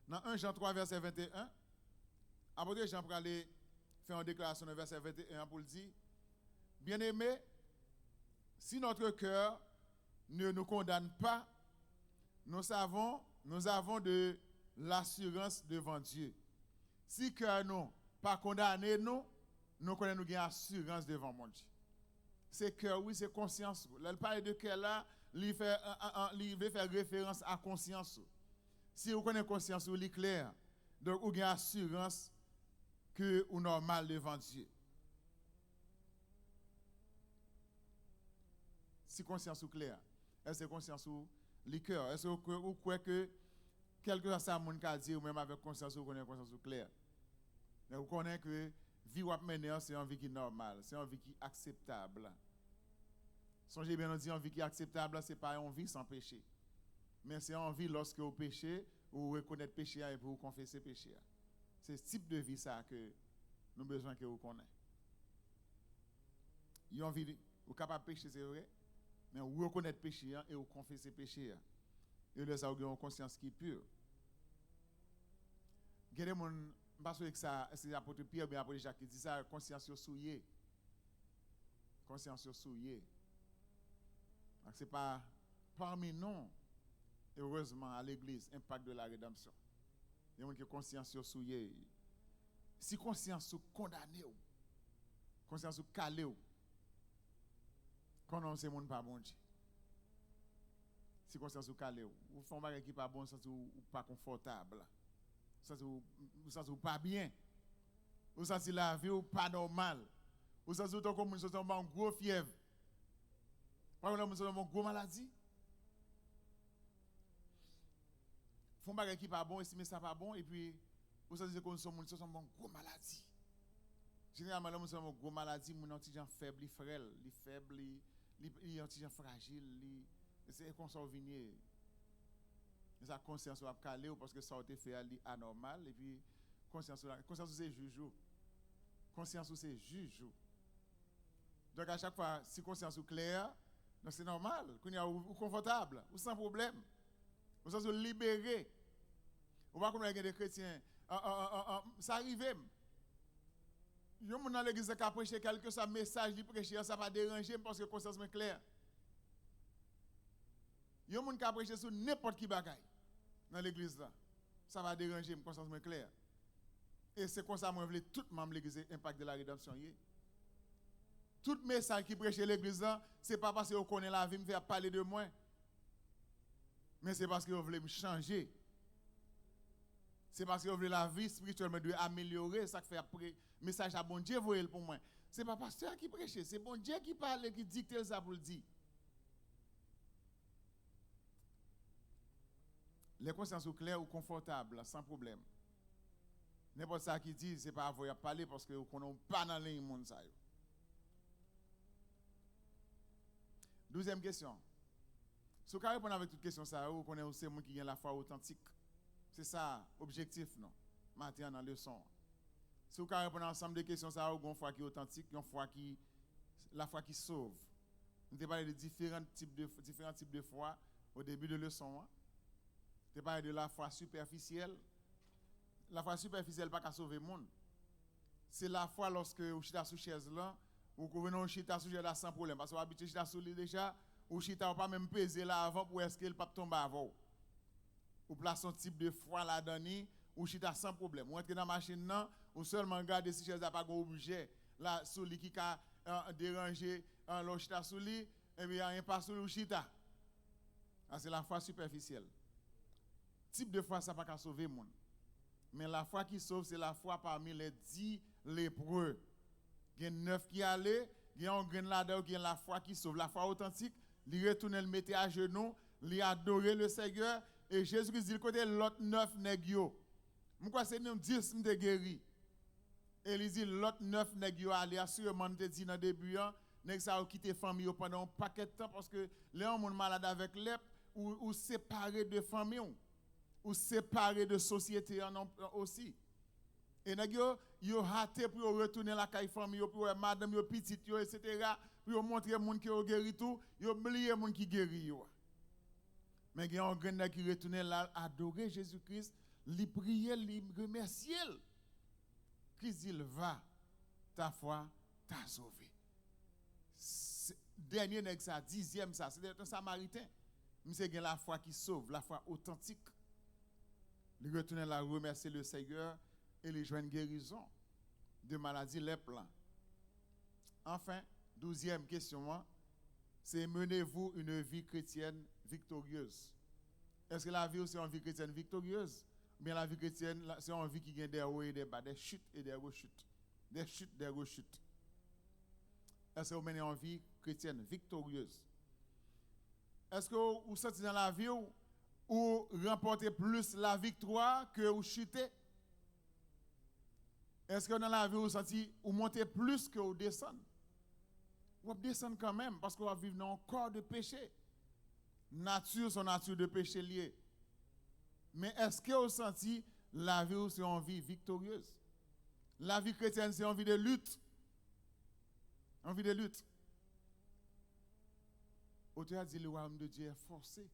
Dans 1 Jean 3, verset 21, apôtre Jean pour aller faire une déclaration dans verset 21 pour le dire, bien-aimés, si notre cœur ne nous condamne pas, nous avons de l'assurance devant Dieu. Si cœur nous pas condamné nous connaissons nous gain assurance devant mon Dieu. C'est cœur oui, c'est conscience. Là il parle de cœur là, il veut faire référence à conscience. Si vous connaissez conscience vous est clair, donc vous gain assurance que vous normal devant Dieu. Si conscience ou clair, est-ce que conscience ou le cœur? Est-ce que vous croyez que quelque chose ça mon ka dire ou même avec conscience vous connaissez conscience ou clair? Mais vous connaissez que vie ou mener c'est une vie qui est normale, c'est une vie qui est acceptable. Songez bien on dit une vie qui est acceptable, c'est pas une vie sans péché. Mais c'est une vie lorsque vous péchez, vous reconnaissez péché et vous confessez péché. C'est ce type de vie ça que nous avons besoin que vous connaissiez. Une vie vous capable de pécher c'est vrai. Mais vous reconnaissez le péché et vous confessez le péché. Et là, ça vous avez une conscience qui est pure. Il y a des gens, je ne sais pas si c'est l'apôtre Pierre ou l'apôtre Jacques qui dit ça, conscience souillée. Conscience souillée. Donc, ce n'est pas parmi nous, heureusement, à l'église, impact de la rédemption. Il y a des gens qui ont conscience souillée. Si conscience condamnée, conscience calée, quand c'est monde pas bon Dieu. Si conscience ou calé ou font bagay qui pas bon sens ou pas confortable. Sens ou pas bien. Ou sens la vie ou pas normal. Ou sens ou comme nous sommes en gros fièvre. Par exemple nous sommes en gros maladie. Font bagay qui pas bon estimer ça pas bon et puis ou sens que nous sommes en gros maladie. Généralement nous sommes en gros maladie, mon antigen faible, frêle, il est antigen fragile, c'est comme ça venir. Sa conscience va caler parce que ça a été fait anormal et puis conscience c'est joujou. conscience ou c'est juge. Donc à chaque fois, si conscience ou claire, donc c'est normal, qu'on y a ou confortable, ou sans problème. Vous sens libéré. On va comme des chrétiens. Ça arrive. Il y a dans l'église qui a prêché quelque chose, message, il prêche, ça va déranger parce que conscience est claire. Il y a des gens qui a prêché sur n'importe qui bagaille dans l'église là. Ça va déranger, conscience est claire. Et c'est comme ça que je veux tout le monde l'église impact de la rédemption. Tout message qui prêche l'église là, ce n'est pas parce que vous connaissez la vie, me faire parler de moi. Mais c'est parce que vous voulez me changer. C'est parce que vous voulez la vie spirituelle me améliorer. Ça fait après message à bon Dieu voyez pour moi. C'est pas pasteur qui prêche, c'est bon Dieu qui parle qui dicte ça pour le dire. Les consciences sont claires ou confortables, sans problème. N'importe ça qui dit, c'est pas à vous parler parce que vous ne connaissez pas dans le monde. 12e question. Si vous répondez avec toute question, ça, vous connaissez aussi les gens qui ont la foi authentique. C'est ça, objectif, non? Matin dans la leçon. Si vous répondez ensemble des questions, ça, vous avez une foi qui est authentique, la foi qui sauve. Nous avons parlé de différents types de foi au début de la leçon. Nous avons parlé de la foi superficielle. La foi superficielle n'est pas qu'à sauver le monde. C'est la foi lorsque vous êtes sous chaise là, ou que vous venez chita sous chaise là sans problème. Parce que vous habituez chita sous lui déjà, ou chita pas même peser là avant pour est-ce qu'il pas tomber avant. Ou place un type de foi là-dedans, ou chita sans problème. Ou entrer dans la machine là, ou seulement regarder si chaise n'a pas objet là sous lui qui a dérangé l'autre chita sous lui, et bien rien pas sous lui chita. C'est la foi superficielle. Type de foi ça pas qu'à sauver le monde. Mais la foi qui sauve, c'est la foi parmi les 10 lépreux. Il y a 9 qui allaient, il y a un grain là-dedans qui est la foi qui sauve. La foi authentique, il retourne, le mettait à genoux, il adorait le Seigneur, et Jésus-Christ dit, côté l'autre 9 nègres. Pourquoi c'est nous 10 de guéri? Et il dit, l'autre 9 nègres allaient, assurément, te dit dans le début, nèg ça a quitté famille pendant un paquet de temps, parce que les gens sont malades avec l'ép, ou séparés de famille. Ou séparés de société aussi. Et nèg yo hâté pour retourner la caille famille pour madame yo petite yo etc. pour montrer moun qui yo guéri tout, yo oublié moun qui guéri yo. Mais il y a un grand qui retourne là adorer Jésus-Christ, li prier, li remercier. Christ dit va, ta foi t'a sauvé. Dernier nèg ça 10e ça, c'est un samaritain. Monsieur gen la foi qui sauve, la foi authentique. Il retourne là remercier le Seigneur et les joindre guérison de maladies lèpre. Enfin, 12e question, c'est menez-vous une vie chrétienne victorieuse. Est-ce que la vie c'est une vie chrétienne victorieuse? Ou bien la vie chrétienne c'est une vie qui a des hauts et des bas, des chutes et des rechutes. Des chutes, des rechutes. Est-ce que vous menez une vie chrétienne victorieuse? Est-ce que vous sentez dans la vie ou remportez plus la victoire que vous chutez? Est-ce que dans la vie vous sentez ou montez plus que vous descendez? Vous descendez quand même parce que vous vivez dans un corps de péché. Nature, son nature de péché lié. Mais est-ce que vous sentez la vie c'est une vie victorieuse? La vie chrétienne c'est une vie de lutte. Une vie de lutte. Auteur a dit le royaume de Dieu est forcé.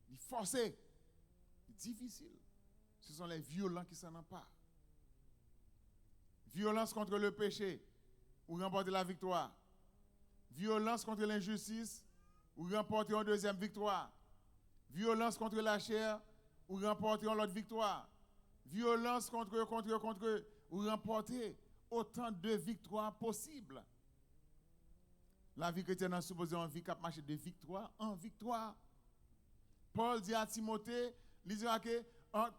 Il est forcé. Il est difficile. Ce sont les violents qui s'en emparent. Violence contre le péché, ou remporter la victoire. Violence contre l'injustice, ou remporter une deuxième victoire. Violence contre la chair, ou remporter l'autre victoire. Violence contre, ou remporter autant de victoires possibles. La vie chrétienne a supposé une vie qui marche de victoire en victoire. Paul dit à Timothée, il dit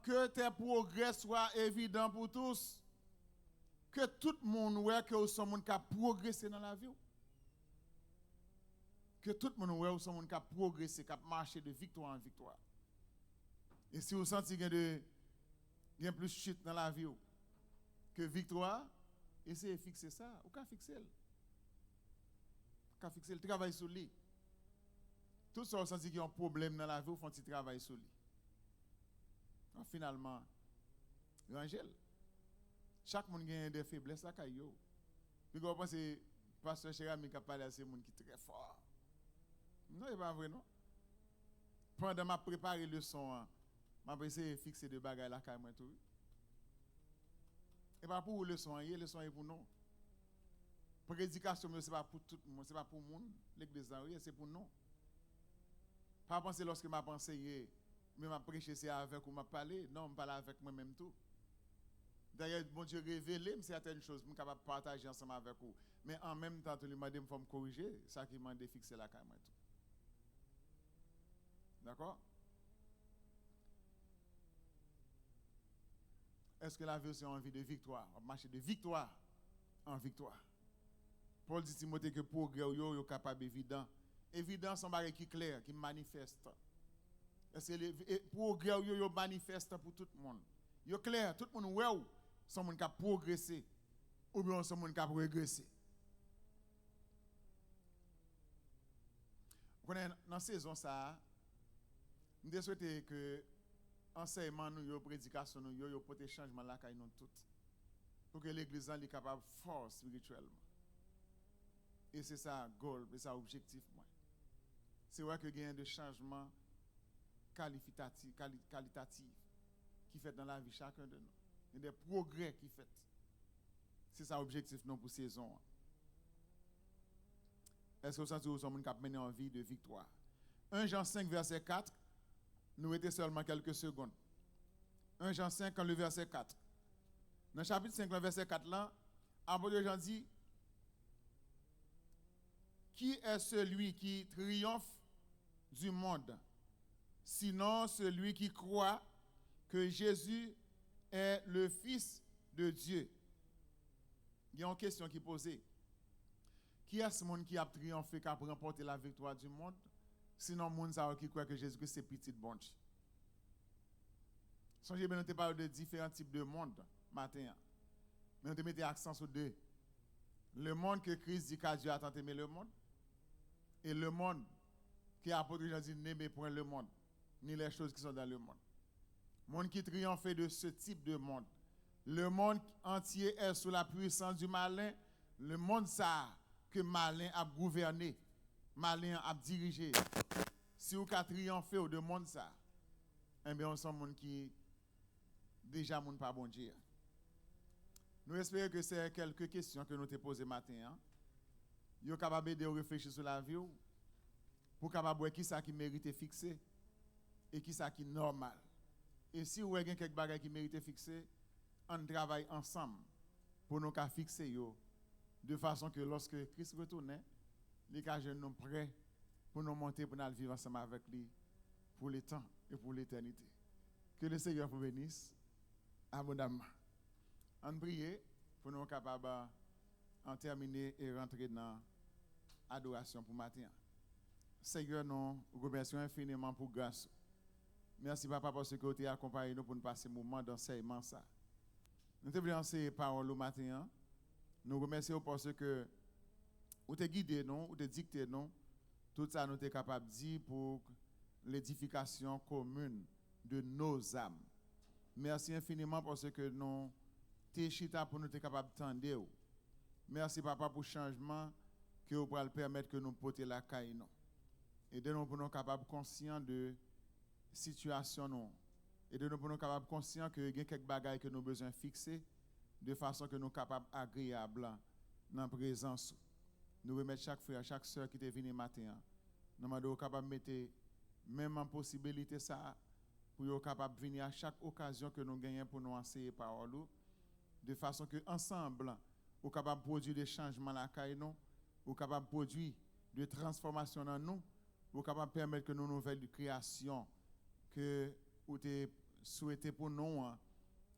que tes progrès soient évidents pour tous. Que tout le monde voit que vous êtes un monde qui a progressé dans la vie. Que tout le monde voit que vous êtes un monde qui a progressé, qui a marché de victoire en victoire. Et si vous sentez qu'il y a plus de chute dans la vie que victoire, essayez de fixer ça. Ou qu'à fixer. Qu'à fixer le travail sur lui. Tout ça, vous sentez qu'il y a un problème dans la vie, vous font un travail sur lui. Finalement, rangez-le. Chaque monde a des faiblesses là caillou. Puis vous pensez pasteur Chérami qui a parlé à ces monde qui très fort. Non, c'est pas vrai non. Pendant m'a préparé le son, m'a essayé de fixer des bagages là caille moi tout. Et pas pour le son est pour nous. Prédication c'est pas pour tout le monde, c'est pas pour monde, l'église c'est pour nous. Pas penser lorsque m'a pensé mais m'a prêché c'est avec ou m'a parlé, non, m'a parler avec moi même tout. D'ailleurs, bon Dieu révélé certaines choses pour capable partager ensemble avec vous. Mais en même temps, tout le monde me corriger, ça qui m'a fixer la caméra tout. D'accord? Est-ce que la vie c'est une vie de victoire? On marche de victoire en victoire. Paul dit Timothée que progrès est capable évident. Évident, c'est un bagage qui est clair, qui manifeste. Est-ce que le progrès est manifeste pour tout le monde? Il est clair, tout le monde ouais, c'est un monde qui a progressé ou bien c'est un monde qui a régressé. Dans la saison, ça, je souhaite que l'enseignement, la prédication, nous porte changement là, nous toutes. Pour que l'église soit capable de fort spirituellement. Et c'est ça, goal, c'est ça, objectif. C'est vrai que il y a des changements qualitatifs qui fait dans la vie de chacun de nous. Il y a des progrès qui fait. C'est ça l'objectif non pour saison. Est-ce que vous sentez que vous sommes capables de mener en vie de victoire? 1 Jean 5, verset 4, nous étions seulement quelques secondes. 1 Jean 5, le verset 4. Dans le chapitre 5, le verset 4, là, l'apôtre Jean dit, qui est celui qui triomphe du monde, sinon celui qui croit que Jésus est le Fils de Dieu? Il y a une question qui est posée. Qui est ce monde qui a triomphé, qui a remporté la victoire du monde, sinon le monde qui croit que Jésus-Christ c'est petit bon Dieu? Songez bien, nous parlons de différents types de monde matin. Mais nous mettons accent sur deux. Le monde que Christ dit qu'à Dieu a tant aimé le monde, et le monde qui a apôtre Jean dit n'aimez point le monde, ni les choses qui sont dans le monde. Le monde qui triomphe de ce type de monde. Le monde entier est sous la puissance du malin. Le monde ça que malin a gouverné, malin a dirigé. Si vous avez triomphé de monde ça, eh bien on sont monde qui déjà monde pas bon Dieu. Nous espérons que c'est quelques questions que nous t'ai posées matin. Vous êtes capable de réfléchir sur la vie pour capable voir qui ça qui mérite fixer et qui ça qui normal. Et si vous avez quelques bagages qui méritent fixer, on travaille ensemble pour nous fixer de façon que lorsque Christ retourne, les cas nous prêts pour nous monter pour nous vivre ensemble avec lui pour le temps et pour l'éternité. Que le Seigneur vous bénisse abondamment. On prie pour nous capables en terminer et rentrer dans l'adoration pour matin. Seigneur, nous remercions infiniment pour grâce. Merci Papa parce que vous avez accompagné nous pour nous passer un moment d'enseignement. Nous te voulons enseigner parole au matin. Nous remercions parce que vous avez guidé nous, vous avez dicté nous. Tout ça nous sommes capables de dire pour l'édification commune de nos âmes. Merci infiniment parce que nous t'es pour nous être capables d'entendre. Merci Papa pour le changement que vous pouvez permettre que nous portions la caille. Et de nous pour nous capables conscients de situation nous. Et de nous pour nous capables conscients que il y a quelques bagages que nous avons besoin de fixer de façon que nous capables agréables dans la présence. Nous remettons chaque frère, chaque soeur qui est venu matin. Nous sommes capables de mettre même en possibilité ça pour être capables de venir à chaque occasion que nous gagnons pour nous enseigner parole de façon que ensemble nous sommes capables de produire des changements dans la caille nous, nous sommes capables de produire des transformations dans nous, nous sommes capables de permettre que nos nouvelles créations que vous avez souhaité pour nous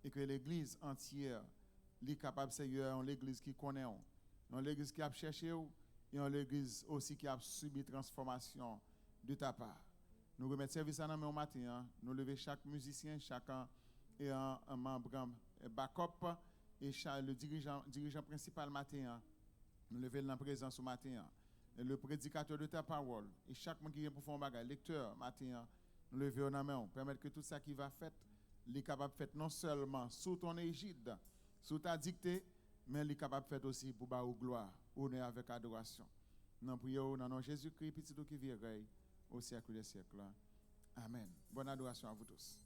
et que l'église entière est capable Seigneur, l'église qui connaît, l'église qui a cherché et l'église aussi qui a subi transformation de ta part. Nous remettons service à nous matin, nous levons chaque musicien, chacun et un membre backup et le dirigeant principal matin. Nous levons la présence au matin. Et le prédicateur de ta parole et chaque monde qui vient pour faire un bagage, lecteur matin, nous levons la main, permettre que tout ça qui va faire, est capable de faire non seulement sous ton égide, Sous ta dicté, mais il est capable de faire aussi pour ba ou gloire, honneur avec adoration. Nous prions dans nom Jésus-Christ, petit qui vieille au siècle des siècles. Amen. Bonne adoration à vous tous.